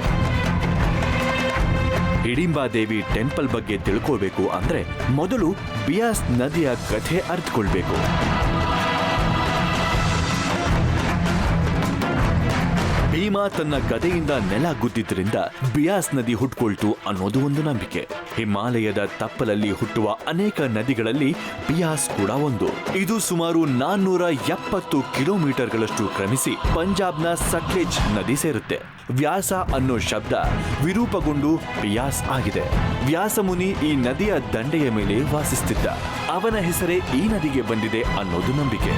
ಹಿಡಿಂಬಾ ದೇವಿ ಟೆಂಪಲ್ ಬಗ್ಗೆ ತಿಳ್ಕೋಬೇಕು ಅಂದ್ರೆ ಮೊದಲು ಬಿಯಾಸ್ ನದಿಯ ಕಥೆ ಅರ್ಥಕೊಳ್ಬೇಕು. ಭೀಮಾ ತನ್ನ ಗದೆಯಿಂದ ನೆಲ ಗುದ್ದಿದ್ರಿಂದ ಬಿಯಾಸ್ ನದಿ ಹುಟ್ಕೊಳ್ತು ಅನ್ನೋದು ಒಂದು ನಂಬಿಕೆ. ಹಿಮಾಲಯದ ತಪ್ಪಲಲ್ಲಿ ಹುಟ್ಟುವ ಅನೇಕ ನದಿಗಳಲ್ಲಿ ಬಿಯಾಸ್ ಕೂಡ ಒಂದು. ಇದು ಸುಮಾರು 470 ಕಿಲೋಮೀಟರ್ಗಳಷ್ಟು ಕ್ರಮಿಸಿ ಪಂಜಾಬ್ನ ಸಟ್ಲೆಜ್ ನದಿ ಸೇರುತ್ತೆ. ವ್ಯಾಸ ಅನ್ನೋ ಶಬ್ದ ವಿರೂಪಗೊಂಡು ಬಿಯಾಸ್ ಆಗಿದೆ. ವ್ಯಾಸಮುನಿ ಈ ನದಿಯ ದಂಡೆಯ ಮೇಲೆ ವಾಸಿಸುತ್ತಿದ್ದ. ಅವನ ಹೆಸರೇ ಈ ನದಿಗೆ ಬಂದಿದೆ ಅನ್ನೋದು ನಂಬಿಕೆ.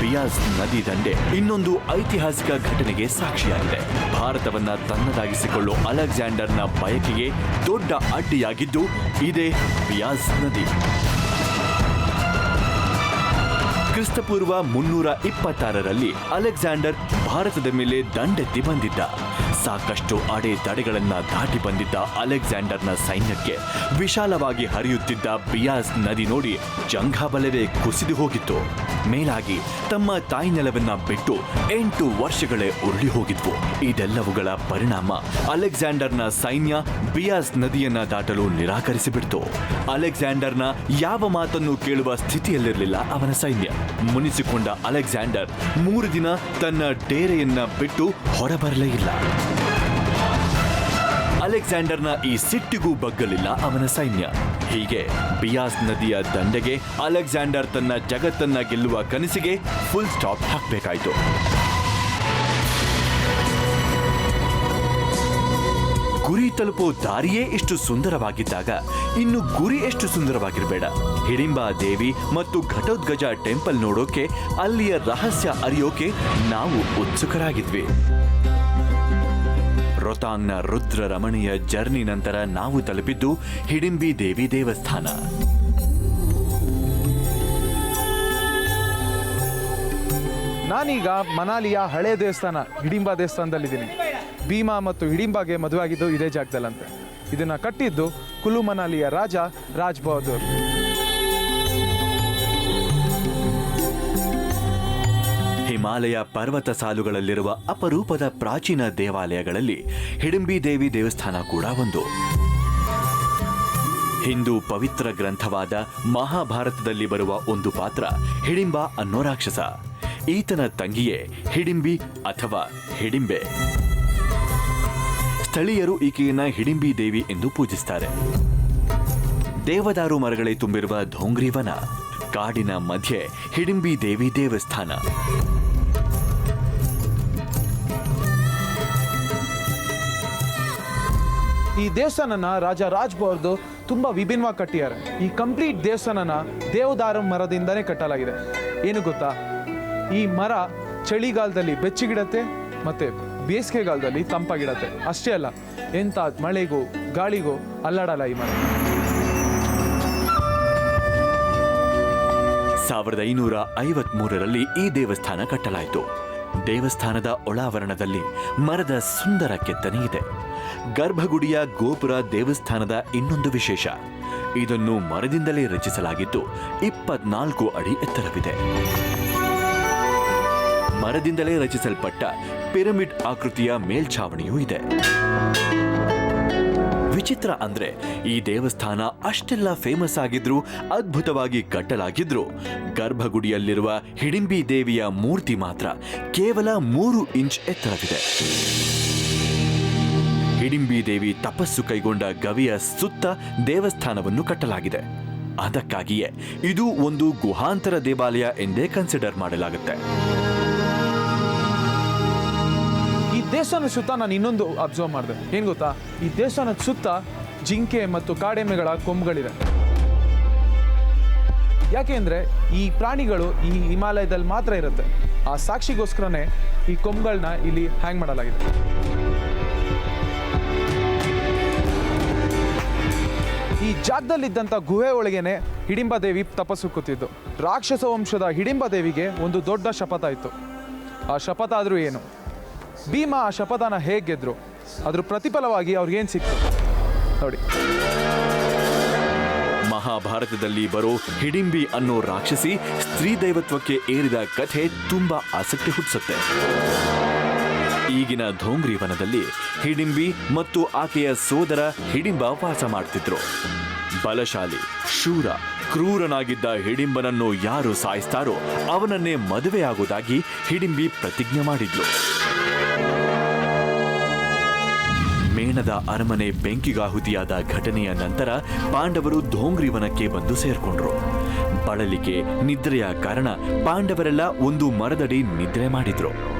ಬಿಯಾಸ್ ನದಿ ದಂಡೆ ಇನ್ನೊಂದು ಐತಿಹಾಸಿಕ ಘಟನೆಗೆ ಸಾಕ್ಷಿಯಾಗಿದೆ. ಭಾರತವನ್ನ ತನ್ನದಾಗಿಸಿಕೊಳ್ಳೋ ಅಲೆಕ್ಸಾಂಡರ್ನ ಬಯಕೆಗೆ ದೊಡ್ಡ ಅಡ್ಡಿಯಾಗಿದ್ದು ಇದೇ ಬಿಯಾಸ್ ನದಿ. ಕ್ರಿಸ್ತಪೂರ್ವ 326ರಲ್ಲಿ ಅಲೆಕ್ಸಾಂಡರ್ ಭಾರತದ ಮೇಲೆ ದಂಡೆತ್ತಿ ಬಂದಿದ್ದ. ಸಾಕಷ್ಟು ಅಡೆತಡೆಗಳನ್ನ ದಾಟಿ ಬಂದಿದ್ದ ಅಲೆಕ್ಸಾಂಡರ್ನ ಸೈನ್ಯಕ್ಕೆ ವಿಶಾಲವಾಗಿ ಹರಿಯುತ್ತಿದ್ದ ಬಿಯಾಸ್ ನದಿ ನೋಡಿ ಜಂಘಾಬಲವೇ ಕುಸಿದು ಹೋಗಿತ್ತು. ಮೇಲಾಗಿ ತಮ್ಮ ತಾಯ್ನೆಲವನ್ನ ಬಿಟ್ಟು 8 ವರ್ಷಗಳೇ ಉರುಳಿ ಹೋಗಿದ್ವು. ಇದೆಲ್ಲವುಗಳ ಪರಿಣಾಮ ಅಲೆಕ್ಸಾಂಡರ್ನ ಸೈನ್ಯ ಬಿಯಾಸ್ ನದಿಯನ್ನ ದಾಟಲು ನಿರಾಕರಿಸಿಬಿಡ್ತು. ಅಲೆಕ್ಸಾಂಡರ್ನ ಯಾವ ಮಾತನ್ನು ಕೇಳುವ ಸ್ಥಿತಿಯಲ್ಲಿರಲಿಲ್ಲ ಅವನ ಸೈನ್ಯ. ಮುನಿಸಿಕೊಂಡ ಅಲೆಕ್ಸಾಂಡರ್ 3 ದಿನ ತನ್ನ ಡೇರೆಯನ್ನ ಬಿಟ್ಟು ಹೊರಬರಲೇ ಇಲ್ಲ. ಅಲೆಕ್ಸಾಂಡರ್ನ ಈ ಸಿಟ್ಟಿಗೂ ಬಗ್ಗಲಿಲ್ಲ ಅವನ ಸೈನ್ಯ. ಹೀಗೆ ಬಿಯಾಸ್ ನದಿಯ ದಂಡೆಗೆ ಅಲೆಕ್ಸಾಂಡರ್ ತನ್ನ ಜಗತ್ತನ್ನ ಗೆಲ್ಲುವ ಕನಸಿಗೆ ಫುಲ್ ಸ್ಟಾಪ್ ಹಾಕಬೇಕಾಯಿತು. ಗುರಿ ತಲುಪೋ ದಾರಿಯೇ ಇಷ್ಟು ಸುಂದರವಾಗಿದ್ದಾಗ ಇನ್ನು ಗುರಿ ಎಷ್ಟು ಸುಂದರವಾಗಿರಬೇಡ. ಹಿಡಿಂಬಾ ದೇವಿ ಮತ್ತು ಘಟೋದ್ಗಜ ಟೆಂಪಲ್ ನೋಡೋಕೆ, ಅಲ್ಲಿಯ ರಹಸ್ಯ ಅರಿಯೋಕೆ ನಾವು ಉತ್ಸುಕರಾಗಿದ್ವಿ. ರೋತಾಂಗ್ನ ರುದ್ರ ರಮಣೀಯ ಜರ್ನಿ ನಂತರ ನಾವು ತಲುಪಿದ್ದು ಹಿಡಿಂಬಿ ದೇವಿ ದೇವಸ್ಥಾನ. ನಾನೀಗ ಮನಾಲಿಯ ಹಳೆ ದೇವಸ್ಥಾನ ಹಿಡಿಂಬಾ ದೇವಸ್ಥಾನದಲ್ಲಿದ್ದೀನಿ. ಭೀಮಾ ಮತ್ತು ಹಿಡಿಂಬಾಗೆ ಮದುವೆ ಆಗಿದ್ದು ಇದೇ ಜಾಗದಲ್ಲಂತೆ. ಇದನ್ನ ಕಟ್ಟಿದ್ದು ಕುಲು ಮನಾಲಿಯ ರಾಜ ರಾಜ್ ಬಹದ್ದೂರ್. ಹಿಮಾಲಯ ಪರ್ವತ ಸಾಲುಗಳಲ್ಲಿರುವ ಅಪರೂಪದ ಪ್ರಾಚೀನ ದೇವಾಲಯಗಳಲ್ಲಿ ಹಿಡಿಂಬಿ ದೇವಿ ದೇವಸ್ಥಾನ ಕೂಡ ಒಂದು. ಹಿಂದೂ ಪವಿತ್ರ ಗ್ರಂಥವಾದ ಮಹಾಭಾರತದಲ್ಲಿ ಬರುವ ಒಂದು ಪಾತ್ರ ಹಿಡಿಂಬ ಅನ್ನೋ ರಾಕ್ಷಸ. ಈತನ ತಂಗಿಯೇ ಹಿಡಿಂಬಿ ಅಥವಾ ಹಿಡಿಂಬೆ. ಸ್ಥಳೀಯರು ಈಕೆಯನ್ನ ಹಿಡಿಂಬಿ ದೇವಿ ಎಂದು ಪೂಜಿಸುತ್ತಾರೆ. ದೇವದಾರು ಮರಗಳೇ ತುಂಬಿರುವ ಧೋಂಗ್ರಿವನ, ಕಾಡಿನ ಮಧ್ಯೆ ಹಿಡಿಂಬಿ ದೇವಿ ದೇವಸ್ಥಾನ. ಈ ದೇವಸ್ಥಾನನ ರಾಜ ರಾಜ್ ಬಹದ್ದೂರ್ ತುಂಬಾ ವಿಭಿನ್ನವಾಗಿ ಕಟ್ಟಿದ್ದಾರೆ. ಈ ಕಂಪ್ಲೀಟ್ ದೇವಸ್ಥಾನನ ದೇವದಾರು ಮರದಿಂದನೇ ಕಟ್ಟಲಾಗಿದೆ. ಏನು ಗೊತ್ತಾ, ಈ ಮರ ಚಳಿಗಾಲದಲ್ಲಿ ಬೆಚ್ಚಗಿಡತ್ತೆ ಮತ್ತೆ ಬೇಸಿಗೆಗಾಲದಲ್ಲಿ ತಂಪಾಗಿಡತ್ತೆ. ಅಷ್ಟೇ ಅಲ್ಲ, ಎಂಥ ಮಳೆಗೂ ಗಾಳಿಗೂ ಅಲ್ಲಾಡಲ್ಲ ಈ ಮರ. 1553ರಲ್ಲಿ ಈ ದೇವಸ್ಥಾನ ಕಟ್ಟಲಾಯಿತು. ದೇವಸ್ಥಾನದ ಒಳಾವರಣದಲ್ಲಿ ಮರದ ಸುಂದರ ಕೆತ್ತನೆ ಇದೆ. ಗರ್ಭಗುಡಿಯ ಗೋಪುರ ದೇವಸ್ಥಾನದ ಇನ್ನೊಂದು ವಿಶೇಷ. ಇದನ್ನು ಮರದಿಂದಲೇ ರಚಿಸಲಾಗಿದ್ದು 24 ಅಡಿ ಎತ್ತರವಿದೆ. ಮರದಿಂದಲೇ ರಚಿಸಲ್ಪಟ್ಟ ಪಿರಮಿಡ್ ಆಕೃತಿಯ ಮೇಲ್ಛಾವಣಿಯೂ ಇದೆ. ವಿಚಿತ್ರ ಅಂದ್ರೆ ಈ ದೇವಸ್ಥಾನ ಅಷ್ಟೆಲ್ಲ ಫೇಮಸ್ ಆಗಿದ್ರು, ಅದ್ಭುತವಾಗಿ ಕಟ್ಟಲಾಗಿದ್ರು, ಗರ್ಭಗುಡಿಯಲ್ಲಿರುವ ಹಿಡಿಂಬಿ ದೇವಿಯ ಮೂರ್ತಿ ಮಾತ್ರ ಕೇವಲ 3 ಇಂಚ್ ಎತ್ತರವಿದೆ. ಹಿಡಿಂಬಿ ದೇವಿ ತಪಸ್ಸು ಕೈಗೊಂಡ ಗವಿಯ ಸುತ್ತ ದೇವಸ್ಥಾನವನ್ನು ಕಟ್ಟಲಾಗಿದೆ. ಅದಕ್ಕಾಗಿಯೇ ಇದು ಒಂದು ಗುಹಾಂತರ ದೇವಾಲಯ ಎಂದೇ ಕನ್ಸಿಡರ್ ಮಾಡಲಾಗುತ್ತೆ. ಈ ದೇವಸ್ಥಾನದ ಸುತ್ತ ನಾನು ಇನ್ನೊಂದು ಅಬ್ಸರ್ವ್ ಮಾಡಿದೆ. ಏನ್ ಗೊತ್ತಾ, ಈ ದೇವಸ್ಥಾನದ ಸುತ್ತ ಜಿಂಕೆ ಮತ್ತು ಕಾಡೆಮ್ಮೆಗಳ ಕೊಂಬುಗಳಿದೆ. ಯಾಕೆಂದ್ರೆ ಈ ಪ್ರಾಣಿಗಳು ಈ ಹಿಮಾಲಯದಲ್ಲಿ ಮಾತ್ರ ಇರುತ್ತೆ. ಆ ಸಾಕ್ಷಿಗೋಸ್ಕರನೇ ಈ ಕೊಂಬುಗಳನ್ನ ಇಲ್ಲಿ ಹ್ಯಾಂಗ್ ಮಾಡಲಾಗಿದೆ. ಈ ಜಾಗದಲ್ಲಿದ್ದಂಥ ಗುಹೆ ಒಳಗೇನೆ ಹಿಡಿಂಬ ದೇವಿ ತಪಸ್ಸು ಕೂತಿದ್ದು. ರಾಕ್ಷಸ ವಂಶದ ಹಿಡಿಂಬ ದೇವಿಗೆ ಒಂದು ದೊಡ್ಡ ಶಪಥ ಇತ್ತು. ಆ ಶಪಥ ಆದ್ರೂ ಏನು? ಭೀಮ ಆ ಶಪಥನ ಹೇಗೆ ಗೆದ್ರು, ಅದ್ರ ಪ್ರತಿಫಲವಾಗಿ ಅವ್ರಿಗೇನು ಸಿಕ್ತು ನೋಡಿ. ಮಹಾಭಾರತದಲ್ಲಿ ಬರೋ ಹಿಡಿಂಬಿ ಅನ್ನೋ ರಾಕ್ಷಸಿ ಸ್ತ್ರೀ ದೈವತ್ವಕ್ಕೆ ಏರಿದ ಕಥೆ ತುಂಬಾ ಆಸಕ್ತಿ ಹುಟ್ಟಿಸುತ್ತೆ. ಈಗಿನ ಧೋಂಗ್ರಿ ವನದಲ್ಲಿ ಹಿಡಿಂಬಿ ಮತ್ತು ಆಕೆಯ ಸೋದರ ಹಿಡಿಂಬ ವಾಸ ಮಾಡ್ತಿದ್ರು. ಬಲಶಾಲಿ, ಶೂರ, ಕ್ರೂರನಾಗಿದ್ದ ಹಿಡಿಂಬನನ್ನು ಯಾರು ಸಾಯಿಸ್ತಾರೋ ಅವನನ್ನೇ ಮದುವೆಯಾಗುವುದಾಗಿ ಹಿಡಿಂಬಿ ಪ್ರತಿಜ್ಞೆ ಮಾಡಿದ್ಲು. ಮೇಣದ ಅರಮನೆ ಬೆಂಕಿಗಾಹುತಿಯಾದ ಘಟನೆಯ ನಂತರ ಪಾಂಡವರು ಧೋಂಗ್ರಿ ವನಕ್ಕೆ ಬಂದು ಸೇರ್ಕೊಂಡ್ರು. ಬಳಲಿಕೆ, ನಿದ್ರೆಯ ಕಾರಣ ಪಾಂಡವರೆಲ್ಲ ಒಂದು ಮರದಡಿ ನಿದ್ರೆ ಮಾಡಿದ್ರು.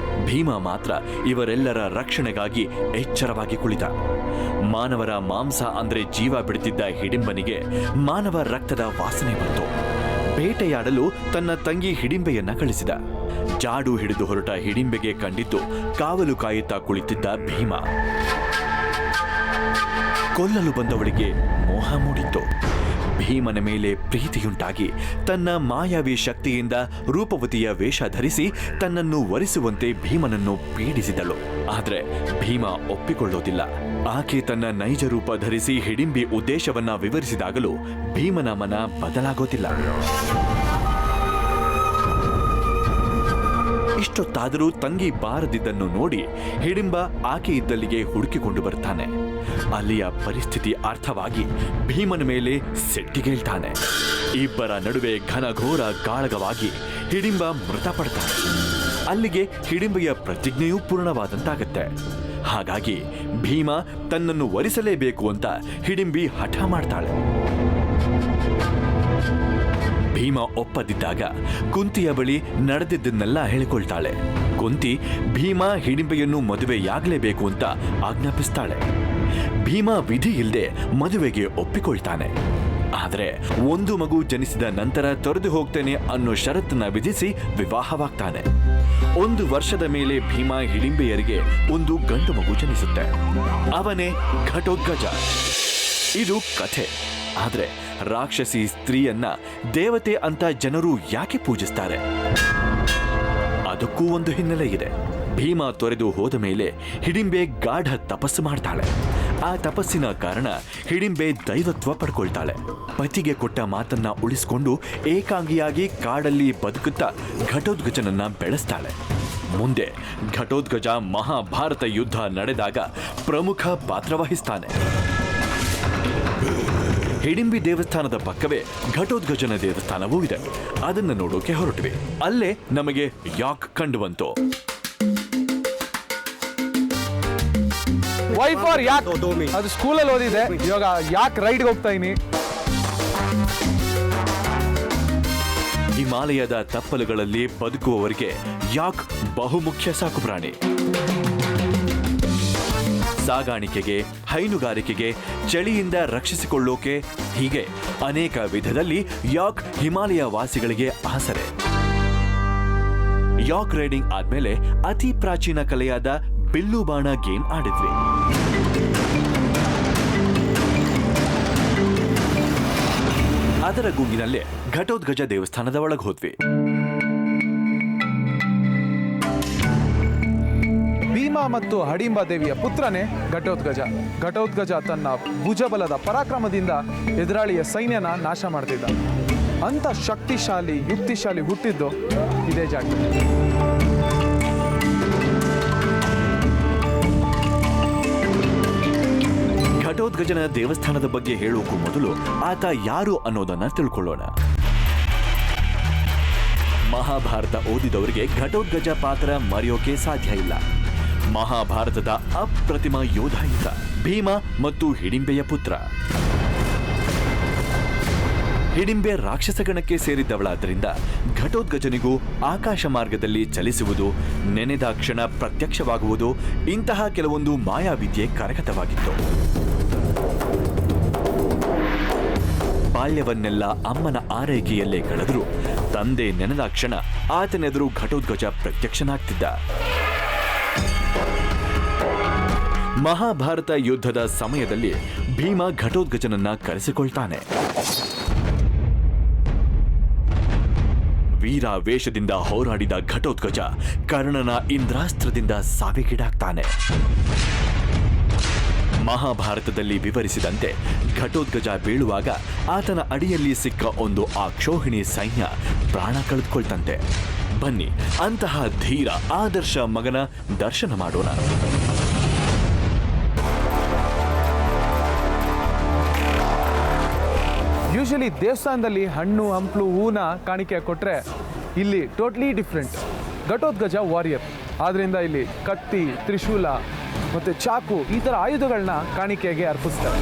ಭೀಮ ಮಾತ್ರ ಇವರೆಲ್ಲರ ರಕ್ಷಣೆಗಾಗಿ ಎಚ್ಚರವಾಗಿ ಕುಳಿತ. ಮಾನವರ ಮಾಂಸ ಅಂದ್ರೆ ಜೀವ ಬಿಡುತ್ತಿದ್ದ ಹಿಡಿಂಬನಿಗೆ ಮಾನವ ರಕ್ತದ ವಾಸನೆ ಬಂತು. ಬೇಟೆಯಾಡಲು ತನ್ನ ತಂಗಿ ಹಿಡಿಂಬೆಯನ್ನ ಕಳಿಸಿದ. ಜಾಡು ಹಿಡಿದು ಹೊರಟ ಹಿಡಿಂಬೆಗೆ ಕಂಡಿದ್ದು ಕಾವಲು ಕಾಯುತ್ತಾ ಕುಳಿತಿದ್ದ ಭೀಮ. ಕೊಲ್ಲಲು ಬಂದವಳಿಗೆ ಮೋಹ ಮೂಡಿತ್ತು. ಭೀಮನ ಮೇಲೆ ಪ್ರೀತಿಯುಂಟಾಗಿ ತನ್ನ ಮಾಯಾವಿ ಶಕ್ತಿಯಿಂದ ರೂಪವತಿಯ ವೇಷ ಧರಿಸಿ ತನ್ನನ್ನು ವರಿಸುವಂತೆ ಭೀಮನನ್ನು ಪೀಡಿಸಿದಳು. ಆದರೆ ಭೀಮ ಒಪ್ಪಿಕೊಳ್ಳೋದಿಲ್ಲ. ಆಕೆ ತನ್ನ ನೈಜ ರೂಪ ಧರಿಸಿ ಹಿಡಿಂಬಿ ಉದ್ದೇಶವನ್ನ ವಿವರಿಸಿದಾಗಲೂ ಭೀಮನ ಮನ ಬದಲಾಗೋದಿಲ್ಲ. ಇಷ್ಟೊತ್ತಾದರೂ ತಂಗಿ ಬಾರದಿದ್ದನ್ನು ನೋಡಿ ಹಿಡಿಂಬ ಆಕೆ ಇದ್ದಲ್ಲಿಗೆ ಹುಡುಕಿಕೊಂಡು ಬರ್ತಾನೆ. ಅಲ್ಲಿಯ ಪರಿಸ್ಥಿತಿ ಅರ್ಥವಾಗಿ ಭೀಮನ ಮೇಲೆ ಸೆಟ್ಟಿಗೇಳ್ತಾನೆ. ಇಬ್ಬರ ನಡುವೆ ಘನಘೋರ ಗಾಳಗವಾಗಿ ಹಿಡಿಂಬ ಮೃತಪಡ್ತಾನೆ. ಅಲ್ಲಿಗೆ ಹಿಡಿಂಬೆಯ ಪ್ರತಿಜ್ಞೆಯೂ ಪೂರ್ಣವಾದಂತಾಗತ್ತೆ. ಹಾಗಾಗಿ ಭೀಮ ತನ್ನನ್ನು ವರಿಸಲೇಬೇಕು ಅಂತ ಹಿಡಿಂಬಿ ಹಠ ಮಾಡ್ತಾಳೆ. ಭೀಮ ಒಪ್ಪದಿದ್ದಾಗ ಕುಂತಿಯ ಬಳಿ ನಡೆದಿದ್ದನ್ನೆಲ್ಲ ಹೇಳಿಕೊಳ್ತಾಳೆ. ಕುಂತಿ ಭೀಮ ಹಿಡಿಂಬೆಯನ್ನು ಮದುವೆಯಾಗಲೇಬೇಕು ಅಂತ ಆಜ್ಞಾಪಿಸ್ತಾಳೆ. ಭೀಮ ವಿಧಿ ಇಲ್ಲದೆ ಮದುವೆಗೆ ಒಪ್ಪಿಕೊಳ್ತಾನೆ. ಆದರೆ ಒಂದು ಮಗು ಜನಿಸಿದ ನಂತರ ತೊರೆದು ಹೋಗ್ತೇನೆ ಅನ್ನೋ ಷರತ್ತನ್ನ ವಿಧಿಸಿ ವಿವಾಹವಾಗ್ತಾನೆ. 1 ವರ್ಷದ ಮೇಲೆ ಭೀಮ ಹಿಡಿಂಬೆಯರಿಗೆ ಒಂದು ಗಂಡು ಮಗು ಜನಿಸುತ್ತೆ. ಅವನೇ ಘಟೋತ್ಕಚ. ಇದು ಕಥೆ. ಆದ್ರೆ ರಾಕ್ಷಸಿ ಸ್ತ್ರೀಯನ್ನ ದೇವತೆ ಅಂತ ಜನರು ಯಾಕೆ ಪೂಜಿಸ್ತಾರೆ? ಅದಕ್ಕೂ ಒಂದು ಹಿನ್ನೆಲೆ ಇದೆ. ಭೀಮ ತೊರೆದು ಹೋದ ಮೇಲೆ ಹಿಡಿಂಬೆ ಗಾಢ ತಪಸ್ಸು ಮಾಡ್ತಾಳೆ. ಆ ತಪಸ್ಸಿನ ಕಾರಣ ಹಿಡಿಂಬೆ ದೈವತ್ವ ಪಡ್ಕೊಳ್ತಾಳೆ. ಪತಿಗೆ ಕೊಟ್ಟ ಮಾತನ್ನ ಉಳಿಸಿಕೊಂಡು ಏಕಾಂಗಿಯಾಗಿ ಕಾಡಲ್ಲಿ ಬದುಕುತ್ತಾ ಘಟೋತ್ಕಚನನ್ನ ಬೆಳೆಸ್ತಾಳೆ. ಮುಂದೆ ಘಟೋತ್ಕಚ ಮಹಾಭಾರತ ಯುದ್ಧ ನಡೆದಾಗ ಪ್ರಮುಖ ಪಾತ್ರ ವಹಿಸ್ತಾನೆ. ಹಿಡಿಂಬಿ ದೇವಸ್ಥಾನದ ಪಕ್ಕವೇ ಘಟೋತ್ಕಚನ ದೇವಸ್ಥಾನವೂ ಇದೆ. ಅದನ್ನು ನೋಡೋಕೆ ಹೊರಟ್ವಿ. ಅಲ್ಲೇ ನಮಗೆ ಯಾಕ್ ಕಂಡು ಬಂತು. ವೈ ಫಾರ್ ಯಾಕ್ ಅದು ಸ್ಕೂಲಲ್ಲಿ ಓದಿದೆ. ಇವಾಗ ಯಾಕ್ ರೈಡ್ಗೆ ಹೋಗ್ತಾ ಇದೀನಿ. ಹಿಮಾಲಯದ ತಪ್ಪಲುಗಳಲ್ಲಿ ಬದುಕುವವರಿಗೆ ಯಾಕ್ ಬಹುಮುಖ್ಯ ಸಾಕುಪ್ರಾಣಿ. ಸಾಗಾಣಿಕೆಗೆ, ಹೈನುಗಾರಿಕೆಗೆ, ಚಳಿಯಿಂದ ರಕ್ಷಿಸಿಕೊಳ್ಳೋಕೆ, ಹೀಗೆ ಅನೇಕ ವಿಧದಲ್ಲಿ ಯಾಕ್ ಹಿಮಾಲಯ ವಾಸಿಗಳಿಗೆ ಆಸರೆ. ಯಾಕ್ ರೈಡಿಂಗ್ ಆದ್ಮೇಲೆ ಅತಿ ಪ್ರಾಚೀನ ಕಲೆಯಾದ ಬಿಲ್ಲು ಬಾಣ ಗೇಮ್ ಆಡಿದ್ವಿ. ಅದರ ಗುಂಗಿನಲ್ಲೇ ಘಟೋತ್ಕಚ ದೇವಸ್ಥಾನದ ಒಳಗೆ ಹೋದ್ವಿ. ಭೀಮ ಮತ್ತು ಹಡಿಂಬ ದೇವಿಯ ಪುತ್ರನೇ ಘಟೋತ್ಕಚ. ಘಟೋತ್ಕಚ ತನ್ನ ಭುಜಬಲದ ಪರಾಕ್ರಮದಿಂದ ಎದುರಾಳಿಯ ಸೈನ್ಯನ ನಾಶ ಮಾಡ್ತಿದ್ದ. ಅಂತ ಶಕ್ತಿಶಾಲಿ, ಯುಕ್ತಿಶಾಲಿ ಹುಟ್ಟಿದ್ದು ಇದೇ ಜಾಗ. ಘಟೋತ್ಕಚನ ದೇವಸ್ಥಾನದ ಬಗ್ಗೆ ಹೇಳೋಕ್ಕೂ ಮೊದಲು ಆತ ಯಾರು ಅನ್ನೋದನ್ನ ತಿಳ್ಕೊಳ್ಳೋಣ. ಮಹಾಭಾರತ ಓದಿದವರಿಗೆ ಘಟೋತ್ಕಚ ಪಾತ್ರ ಮರೆಯೋಕೆ ಸಾಧ್ಯ ಇಲ್ಲ. ಮಹಾಭಾರತದ ಅಪ್ರತಿಮ ಯೋಧ ಈತ. ಭೀಮ ಮತ್ತು ಹಿಡಿಂಬೆಯ ಪುತ್ರ. ಹಿಡಿಂಬೆ ರಾಕ್ಷಸ ಗಣಕ್ಕೆ ಸೇರಿದ್ದವಳಾದ್ದರಿಂದ ಘಟೋತ್ಕಚನಿಗೂ ಆಕಾಶ ಮಾರ್ಗದಲ್ಲಿ ಚಲಿಸುವುದು, ನೆನೆದ ಕ್ಷಣ ಪ್ರತ್ಯಕ್ಷವಾಗುವುದು, ಇಂತಹ ಕೆಲವೊಂದು ಮಾಯಾವಿದ್ಯೆ ಕರಗತವಾಗಿತ್ತು. ಬಾಲ್ಯವನ್ನೆಲ್ಲ ಅಮ್ಮನ ಆರೈಕೆಯಲ್ಲೇ ಕಳೆದರೂ ತಂದೆ ನೆನೆದ ಕ್ಷಣ ಆತನೆದುರು ಘಟೋತ್ಕಚ ಪ್ರತ್ಯಕ್ಷನಾಗ್ತಿದ್ದ. ಮಹಾಭಾರತ ಯುದ್ಧದ ಸಮಯದಲ್ಲಿ ಭೀಮ ಘಟೋತ್ಕಚನನ್ನ ಕರೆಸಿಕೊಳ್ತಾನೆ. ವೀರ ವೇಷದಿಂದ ಹೋರಾಡಿದ ಘಟೋತ್ಕಚ ಕರ್ಣನ ಇಂದ್ರಾಸ್ತ್ರದಿಂದ ಸಾವಿಗೀಡಾಗ್ತಾನೆ. ಮಹಾಭಾರತದಲ್ಲಿ ವಿವರಿಸಿದಂತೆ ಘಟೋತ್ಕಚ ಬೀಳುವಾಗ ಆತನ ಅಡಿಯಲ್ಲಿ ಸಿಕ್ಕ ಒಂದು ಅಕ್ಷೋಹಿಣಿ ಸೈನ್ಯ ಪ್ರಾಣ ಕಳೆದುಕೊಳ್ತಂತೆ. ಬನ್ನಿ ಅಂತಹ ಧೀರ ಆದರ್ಶ ಮಗನ ದರ್ಶನ ಮಾಡೋಣ. ಯೂಶಲಿ ದೇವಸ್ಥಾನದಲ್ಲಿ ಹಣ್ಣು ಹಂಪಲು ಹೂನ ಕಾಣಿಕೆ ಕೊಟ್ಟರೆ ಇಲ್ಲಿ ಟೋಟ್ಲಿ ಡಿಫ್ರೆಂಟ್. ಘಟೋತ್ಕಚ ವಾರಿಯರ್, ಆದ್ದರಿಂದ ಇಲ್ಲಿ ಕತ್ತಿ, ತ್ರಿಶೂಲ ಮತ್ತು ಚಾಕು ಈ ಥರ ಆಯುಧಗಳನ್ನ ಕಾಣಿಕೆಗೆ ಅರ್ಪಿಸ್ತಾರೆ.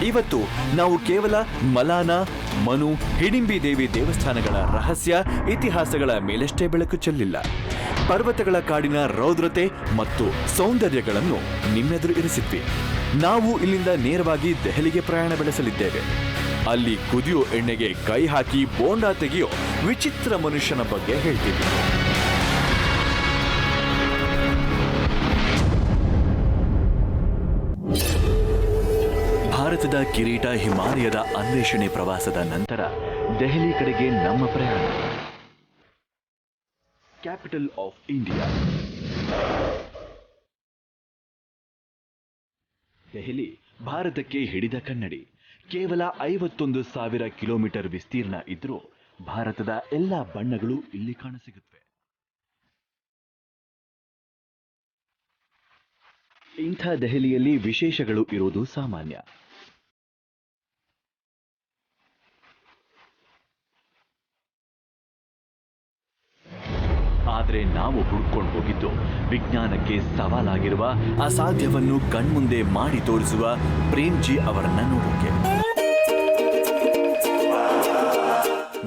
ಇವತ್ತು ನಾವು ಕೇವಲ ಮಲಾನ, ಮನು, ಹಿಡಿಂಬಿ ದೇವಿ ದೇವಸ್ಥಾನಗಳ ರಹಸ್ಯ ಇತಿಹಾಸಗಳ ಮೇಲಷ್ಟೇ ಬೆಳಕು ಚೆಲ್ಲಿಲ್ಲ. ಪರ್ವತಗಳ ಕಾಡಿನ ರೌದ್ರತೆ ಮತ್ತು ಸೌಂದರ್ಯಗಳನ್ನು ನಿಮ್ಮೆದುರು ಇರಿಸಿದ್ವಿ. ನಾವು ಇಲ್ಲಿಂದ ನೇರವಾಗಿ ದೆಹಲಿಗೆ ಪ್ರಯಾಣ ಬೆಳೆಸಲಿದ್ದೇವೆ. ಅಲ್ಲಿ ಕುದಿಯೋ ಎಣ್ಣೆಗೆ ಕೈ ಹಾಕಿ ಬೋಂಡಾ ತೆಗೆಯೋ ವಿಚಿತ್ರ ಮನುಷ್ಯನ ಬಗ್ಗೆ ಹೇಳ್ತೀವಿ. ಭಾರತದ ಕಿರೀಟ ಹಿಮಾಲಯದ ಅನ್ವೇಷಣೆ ಪ್ರವಾಸದ ನಂತರ ದೆಹಲಿ ಕಡೆಗೆ ನಮ್ಮ ಪ್ರಯಾಣ. ಕ್ಯಾಪಿಟಲ್ ಆಫ್ ಇಂಡಿಯಾ ದೆಹಲಿ ಭಾರತಕ್ಕೆ ಹಿಡಿದ ಕನ್ನಡಿ. ಕೇವಲ 51,000 ಕಿಲೋಮೀಟರ್ ವಿಸ್ತೀರ್ಣ ಇದ್ರೂ ಭಾರತದ ಎಲ್ಲ ಬಣ್ಣಗಳು ಇಲ್ಲಿ ಕಾಣಸಿಗುತ್ತವೆ. ಇಂಥ ದೆಹಲಿಯಲ್ಲಿ ವಿಶೇಷಗಳು ಇರುವುದು ಸಾಮಾನ್ಯ. ಆದರೆ ನಾವು ಹುಡ್ಕೊಂಡು ಹೋಗಿದ್ದು ವಿಜ್ಞಾನಕ್ಕೆ ಸವಾಲಾಗಿರುವ ಅಸಾಧ್ಯವನ್ನು ಕಣ್ಮುಂದೆ ಮಾಡಿ ತೋರಿಸುವ ಪ್ರೇಮ್ಜಿ ಅವರನ್ನ ನೋಡೋಕೆ.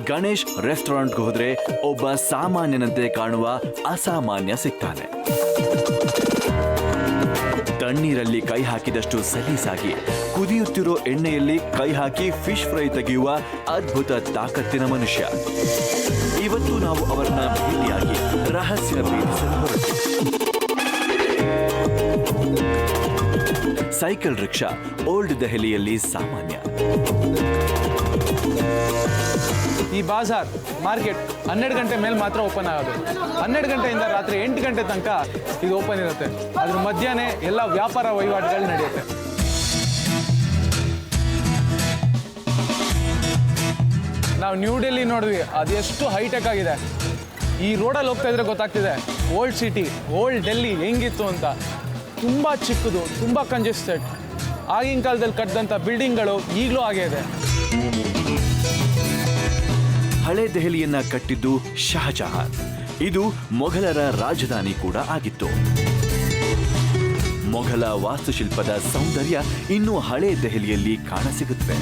ಗಣೇಶ್ ರೆಸ್ಟೋರೆಂಟ್ಗೆ ಹೋದ್ರೆ ಒಬ್ಬ ಸಾಮಾನ್ಯನಂತೆ ಕಾಣುವ ಅಸಾಮಾನ್ಯ ಸಿಗ್ತಾನೆ. ತಣ್ಣೀರಲ್ಲಿ ಕೈ ಹಾಕಿದಷ್ಟು ಸಲೀಸಾಗಿ ಕುದಿಯುತ್ತಿರೋ ಎಣ್ಣೆಯಲ್ಲಿ ಕೈ ಹಾಕಿ ಫಿಶ್ ಫ್ರೈ ತೆಗೆಯುವ ಅದ್ಭುತ ತಾಕತ್ತಿನ ಮನುಷ್ಯ. ಇವತ್ತು ನಾವು ಅವರನ್ನ ಭೇಟಿಯಾಗಿ ರಹಸ್ಯ ಭೇದಿಸಲು ಹೊರಟು. ಸೈಕಲ್ ರಿಕ್ಷಾ ಓಲ್ಡ್ ದೆಹಲಿಯಲ್ಲಿ ಸಾಮಾನ್ಯ. ಈ ಬಾಜಾರ್ ಮಾರ್ಕೆಟ್ 12 ಗಂಟೆ ಮೇಲೆ ಮಾತ್ರ ಓಪನ್ ಆಗೋದು. 12 ಗಂಟೆಯಿಂದ ರಾತ್ರಿ 8 ಗಂಟೆ ತನಕ ಇದು ಓಪನ್ ಇರುತ್ತೆ. ಅದ್ರ ಮಧ್ಯಾಹ್ನ ಎಲ್ಲ ವ್ಯಾಪಾರ ವಹಿವಾಟುಗಳು ನಡೆಯುತ್ತೆ. ನಾವು ನ್ಯೂ ಡೆಲ್ಲಿ ನೋಡಿದ್ವಿ, ಅದೆಷ್ಟು ಹೈಟೆಕ್ ಆಗಿದೆ. ಈ ರೋಡಲ್ಲಿ ಹೋಗ್ತಾ ಇದ್ರೆ ಗೊತ್ತಾಗ್ತಿದೆ ಓಲ್ಡ್ ಸಿಟಿ, ಓಲ್ಡ್ ಡೆಲ್ಲಿ ಹೆಂಗಿತ್ತು ಅಂತ. ತುಂಬ ಚಿಕ್ಕದು, ತುಂಬ ಕಂಜೆಸ್ಟೆಡ್. ಆಗಿನ ಕಾಲದಲ್ಲಿ ಕಟ್ಟಿದಂಥ ಬಿಲ್ಡಿಂಗ್ಗಳು ಈಗಲೂ ಹಾಗೇ ಇದೆ. ಹಳೆ ದೆಹಲಿಯನ್ನ ಕಟ್ಟಿದ್ದು ಶಹಜಹಾನ್. ಇದು ಮೊಘಲರ ರಾಜಧಾನಿ ಕೂಡ ಆಗಿತ್ತು. ಮೊಘಲ ವಾಸ್ತುಶಿಲ್ಪದ ಸೌಂದರ್ಯ ಇನ್ನೂ ಹಳೆ ದೆಹಲಿಯಲ್ಲಿ ಕಾಣಸಿಗುತ್ತವೆ.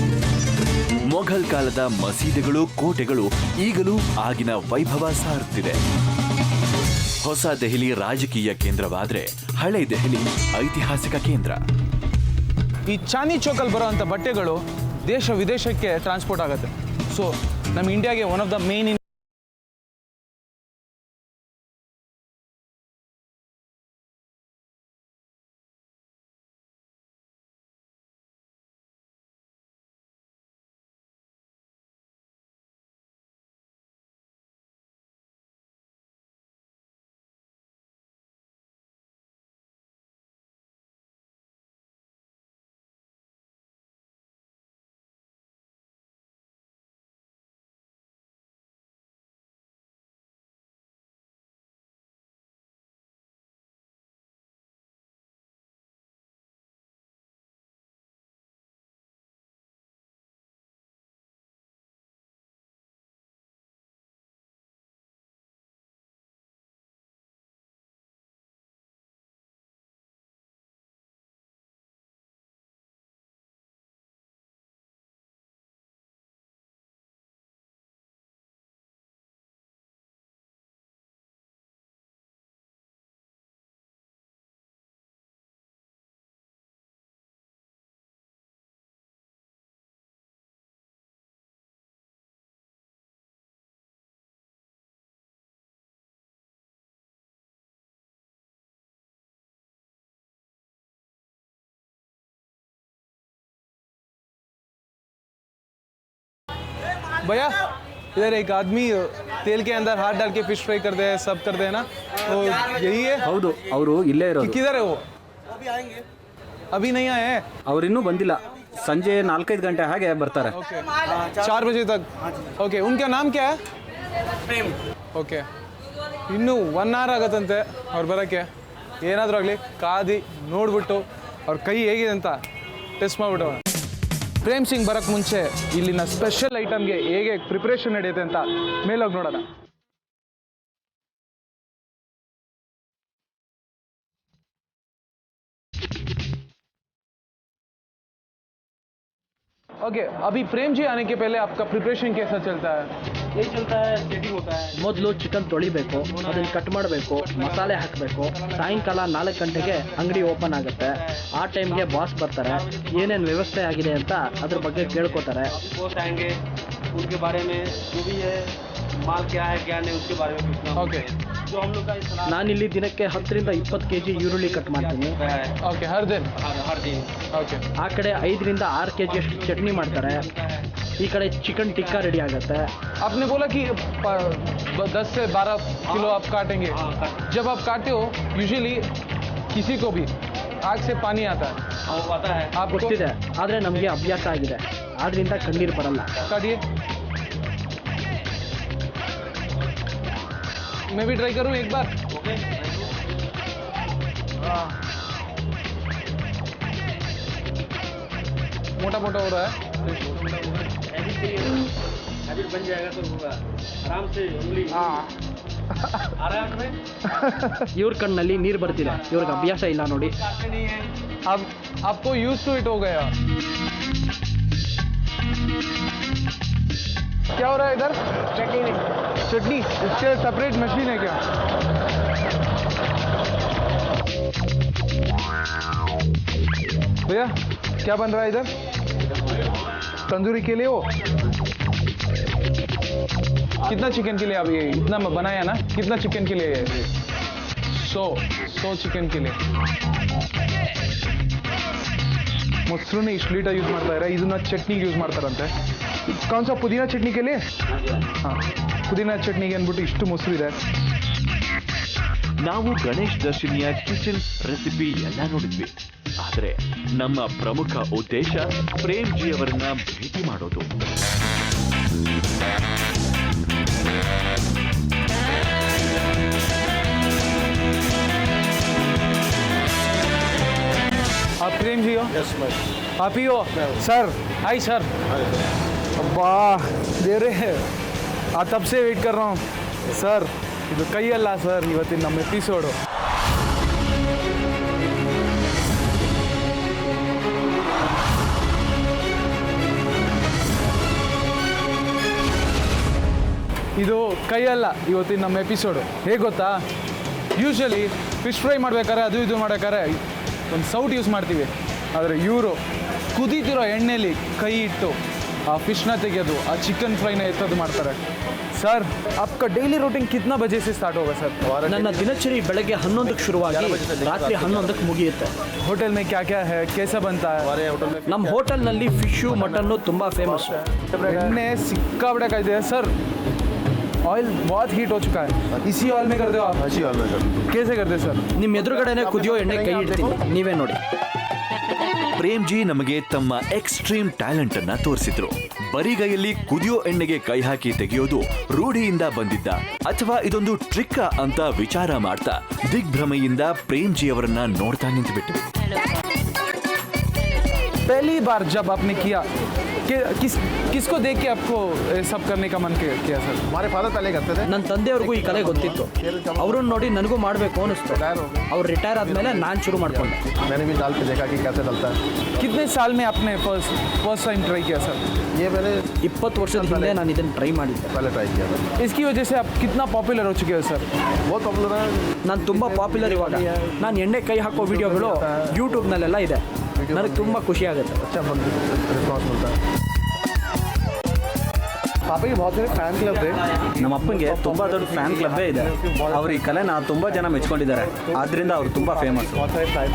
ಮೊಘಲ್ ಕಾಲದ ಮಸೀದಿಗಳು, ಕೋಟೆಗಳು ಈಗಲೂ ಆಗಿನ ವೈಭವ ಸಾರುತ್ತಿದೆ. ಹೊಸ ದೆಹಲಿ ರಾಜಕೀಯ ಕೇಂದ್ರವಾದ್ರೆ ಹಳೆ ದೆಹಲಿ ಐತಿಹಾಸಿಕ ಕೇಂದ್ರ. ಈ ಚಾಂದಿ ಚೌಕಲ್ಲಿ ಬರೋವಂಥ ಬಟ್ಟೆಗಳು ದೇಶ ವಿದೇಶಕ್ಕೆ ಟ್ರಾನ್ಸ್ಪೋರ್ಟ್ ಆಗುತ್ತೆ. ಸೊ ನಮ್ಮ ಇಂಡಿಯಾಗೆ ಒನ್ ಆಫ್ ದ ಮೇನ್ ಭಯ इधर एक आदमी तेल के अंदर हाथ डाल के फिश फ्राई करते हैं, सब करते हैं ना, तो यही है। ಹೌದು, ಅವರು ಇಲ್ಲೇ ಇರೋದು. किधर है वो? अभी नहीं आए हैं। ಅವರಿನ್ನೂ ಬಂದಿಲ್ಲ. ಸಂಜೆ 4-5 ಗಂಟೆ ಹಾಗೆ ಬರ್ತಾರೆ. ओके 4 बजे तक. ओके उनका नाम क्या है? प्रेम. ओके ಇನ್ನೂ 1 hour ಆಗತ್ತಂತೆ ಅವ್ರು ಬರೋಕ್ಕೆ. ಏನಾದರೂ ಆಗಲಿ ಕಾದಿ ನೋಡ್ಬಿಟ್ಟು ಅವ್ರ ಕೈ ಹೇಗಿದೆ ಅಂತ ಟೆಸ್ಟ್ ಮಾಡಿಬಿಟ್ಟು. ಪ್ರೇಮ್ ಸಿಂಗ್ ಬರೋಕ್ಕೆ ಮುಂಚೆ ಇಲ್ಲಿನ ಸ್ಪೆಷಲ್ ಐಟಮ್ಗೆ ಹೇಗೆ ಪ್ರಿಪ್ರೇಷನ್ ನಡೆಯುತ್ತೆ ಅಂತ ಮೇಲೋಗಿ ನೋಡೋಣ. ओके अभी प्रेम जी आने के पहले आपका प्रिपरेशन कैसा चलता है? यही चलता है, सेटिंग होता है. ಮೊದಲು ಚಿಕನ್ ತೊಳಿಬೇಕು, ಅದನ್ನು ಕಟ್ ಮಾಡಬೇಕು, ಮಸಾಲೆ ಹಾಕಬೇಕು. ಸಾಯಂಕಾಲ 4 ಗಂಟೆಗೆ ಅಂಗಡಿ ಓಪನ್ ಆಗುತ್ತೆ. ಆ ಟೈಮ್ಗೆ ಬಾಸ್ ಬರ್ತಾರೆ, ಏನೇನು ವ್ಯವಸ್ಥೆ ಆಗಿದೆ ಅಂತ ಅದ್ರ ಬಗ್ಗೆ ಕೇಳ್ಕೊತಾರೆ. ಬಾಸ್ ಆएंगे, उनके बारे में जो भी है माल क्या है क्या नहीं उसके बारे में पूछना. ओके जो हम लोग का ನಾನಿಲ್ಲಿ ದಿನಕ್ಕೆ 10 ರಿಂದ 20 ಕೆಜಿ ಈರುಳ್ಳಿ ಕಟ್ ಮಾಡ್ತೀನಿ. ओके हर दिन. ओके ಆ ಕಡೆ 5 ರಿಂದ 6 ಕೆಜಿ ಅಷ್ಟು ಚಟ್ನಿ ಮಾಡ್ತಾರೆ. ಈ ಕಡೆ ಚಿಕನ್ ಟಿಕ್ಕಾ ರೆಡಿ ಆಗುತ್ತೆ. आपने बोला कि 10 से 12 किलो आप काटेंगे. जब आप काटते हो यूजुअली किसी को भी आग से पानी आता है. आप ಗೊತ್ತಿದೆ, ಆದರೆ ನಮಗೆ ಅಭ್ಯಾಸ ಆಗಿದೆ, ಆದ್ರಿಂದ ಕಣ್ಣೀರು ಬರಲ್ಲ. काटिए. मैं भी ट्राई करूं एक बार. मोटा मोटा हो रहा है. बन जाएगा तो होगा आराम से उंगली आराम में. ಇವ್ರ ಕಣ್ಣಲ್ಲಿ ನೀರು ಬರ್ತಿದೆ, ಇವ್ರಿಗೆ ಅಭ್ಯಾಸ ಇಲ್ಲ ನೋಡಿ. अब आपको यूज टू इट हो गया. क्या हो रहा है इधर? चटनी. इसके सेपरेट मशीन है क्या? भैया क्या बन रहा है इधर? तंदूरी के लिए हो? कितना चिकन के लिए आप ये इतना बनाया ना? कितना चिकन के लिए? 100 चिकन के लिए. ಮೊಸರನ್ನ ಇಷ್ಟು ಲೀಟರ್ ಯೂಸ್ ಮಾಡ್ತಾ ಇದ್ದಾರೆ. ಇದನ್ನ ಚಟ್ನಿಗೆ ಯೂಸ್ ಮಾಡ್ತಾರಂತೆ. ಕೌನ್ ಸಾ ಪುದೀನಾ ಚಟ್ನಿ ಕೆ ಲಿಯೆ? ಹಾಂ, ಪುದೀನಾ ಚಟ್ನಿಗೆ ಅಂದ್ಬಿಟ್ಟು ಇಷ್ಟು ಮೊಸರು ಇದೆ. ನಾವು ಗಣೇಶ್ ದರ್ಶಿನಿಯ ಕಿಚನ್ ರೆಸಿಪಿ ಎಲ್ಲ ನೋಡಿದ್ವಿ, ಆದರೆ ನಮ್ಮ ಪ್ರಮುಖ ಉದ್ದೇಶ ಪ್ರೇಮ್ ಜಿ ಅವರನ್ನ ಭೇಟಿ ಮಾಡೋದು. आप प्रेम जी हो? Yes ma'am. आप ही हो? Sir hi sir. अब्बा ದೇವ್ರೆ, तब से वेट कर रहा हूँ सर. ಇದು ಕೈಯಲ್ಲ ಸರ್, ಇವತ್ತಿನ ನಮ್ಮ ಎಪಿಸೋಡು. ಇದು ಕೈಯಲ್ಲ ಇವತ್ತಿನ ನಮ್ಮ ಎಪಿಸೋಡು. ಹೇಗೆ ಗೊತ್ತಾ, ಯೂಶ್ವಲಿ ಫಿಶ್ ಫ್ರೈ ಮಾಡ್ಬೇಕಾದ್ರೆ ಅದು ಇದು ಮಾಡ್ಬೇಕಾದ್ರೆ ಒಂದು ಸೌಟ್ ಯೂಸ್ ಮಾಡ್ತೀವಿ, ಆದರೆ ಇವರು ಕುದೀತಿರೋ ಎಣ್ಣೆಯಲ್ಲಿ ಕೈ ಇಟ್ಟು ಆ ಫಿಶ್ನ ತೆಗೆಯೋದು, ಆ ಚಿಕನ್ ಫ್ರೈನ ಎತ್ತೋದು ಮಾಡ್ತಾರೆ. ಸರ್ आपका डेली रूटीन कितना बजे से स्टार्ट होगा सर? ನನ್ನ ದಿನಚರಿ ಬೆಳಗ್ಗೆ 11ಕ್ಕೆ ಶುರುವಾಗಿ ರಾತ್ರಿ 11ಕ್ಕೆ ಮುಗಿಯುತ್ತೆ. होटल में क्या क्या है, कैसा बनता है? ನಮ್ಮ ಹೋಟೆಲ್ನಲ್ಲಿ ಫಿಶು ಮಟನ್ನು ತುಂಬ ಫೇಮಸ್. एಣ್ಣೆ ಸಿಕ್ಕಾಬಡೆ ಕಾಯ್ದಿದೆ ಸರ್. ऑयल बहुत हीट हो चुका है. इसी ऑयल में करते हो आप? इसी ऑयल में करते. कैसे करते सर? ನಿಮ್ಮ ಎದುರುಗಡೆನೆ ಕುದಿಯೋ ಎಣ್ಣೆ ಕೈ ಇಡ್ತೀನಿ, ನೀವೇ ನೋಡಿ. ಪ್ರೇಮ್ ಜಿ ನಮಗೆ ತಮ್ಮ ಎಕ್ಸ್ಟ್ರೀಮ್ ಟ್ಯಾಲೆಂಟ್ ಅನ್ನ ತೋರಿಸಿದ್ರು. ಬರಿಗೈಯಲ್ಲಿ ಕುದಿಯೋ ಎಣ್ಣೆಗೆ ಕೈ ಹಾಕಿ ತೆಗೆಯೋದು ರೂಢಿಯಿಂದ ಬಂದಿದ್ದ ಅಥವಾ ಇದೊಂದು ಟ್ರಿಕ್ ಅಂತ ವಿಚಾರ ಮಾಡ್ತಾ ದಿಗ್ಭ್ರಮೆಯಿಂದ ಪ್ರೇಮ್ ಜಿ ಅವರನ್ನ ನೋಡ್ತಾ ನಿಂತುಬಿಟ್ವಿ. पहली बार जब आपने किया किसको देख के आपको सब करने का मन किया सर? हमारे फादर पहले करते थे. ನನ್ನ ತಂದೆಯವ್ರಿಗೂ ಈ ಕಲೆ ಗೊತ್ತಿತ್ತು, ಅವ್ರನ್ನ ನೋಡಿ ನನಗೂ ಮಾಡಬೇಕು ಅನಿಸ್ತು. ಅವ್ರು ರಿಟೈರ್ ಆದಮೇಲೆ ನಾನು ಶುರು ಮಾಡ್ಕೊಂಡೆ. मैंने भी डाल के देखा कि कैसे डलता है. कितने साल में आपने फर्स्ट टाइम ट्राई किया सर? ये मैंने 20 ವರ್ಷದ ಹಿಂದೆ ನಾನು ಇದನ್ನು ಟ್ರೈ ಮಾಡಿದ್ದೆ. पहले ट्राई किया था. इसकी वजह से आप कितना पॉपुलर हो चुके हो सर? बहुत पॉपुलर है. ನಾನು ತುಂಬ ಪಾಪ್ಯುಲರ್ ಇವಾಗ. ನಾನು ಎಣ್ಣೆ ಕೈ ಹಾಕೋ ವಿಡಿಯೋಗಳು ಯೂಟ್ಯೂಬ್ನಲ್ಲೆಲ್ಲ ಇದೆ. ನನಗೆ ತುಂಬ ಖುಷಿ ಆಗುತ್ತೆ. अच्छा रिस्पॉन्स मिलता है. पापा के बहुत सारे फैन क्लब है. ನಮ್ಮ ಅಪ್ಪಂಗೆ ತುಂಬ ದೊಡ್ಡ ಫ್ಯಾನ್ ಕ್ಲಬ್ಬೇ ಇದೆ. ಅವ್ರ ಈ ಕಲೆನ ತುಂಬ ಜನ ಮೆಚ್ಕೊಂಡಿದ್ದಾರೆ, ಆದ್ದರಿಂದ ಅವ್ರು ತುಂಬ ಫೇಮಸ್. बहुत सारे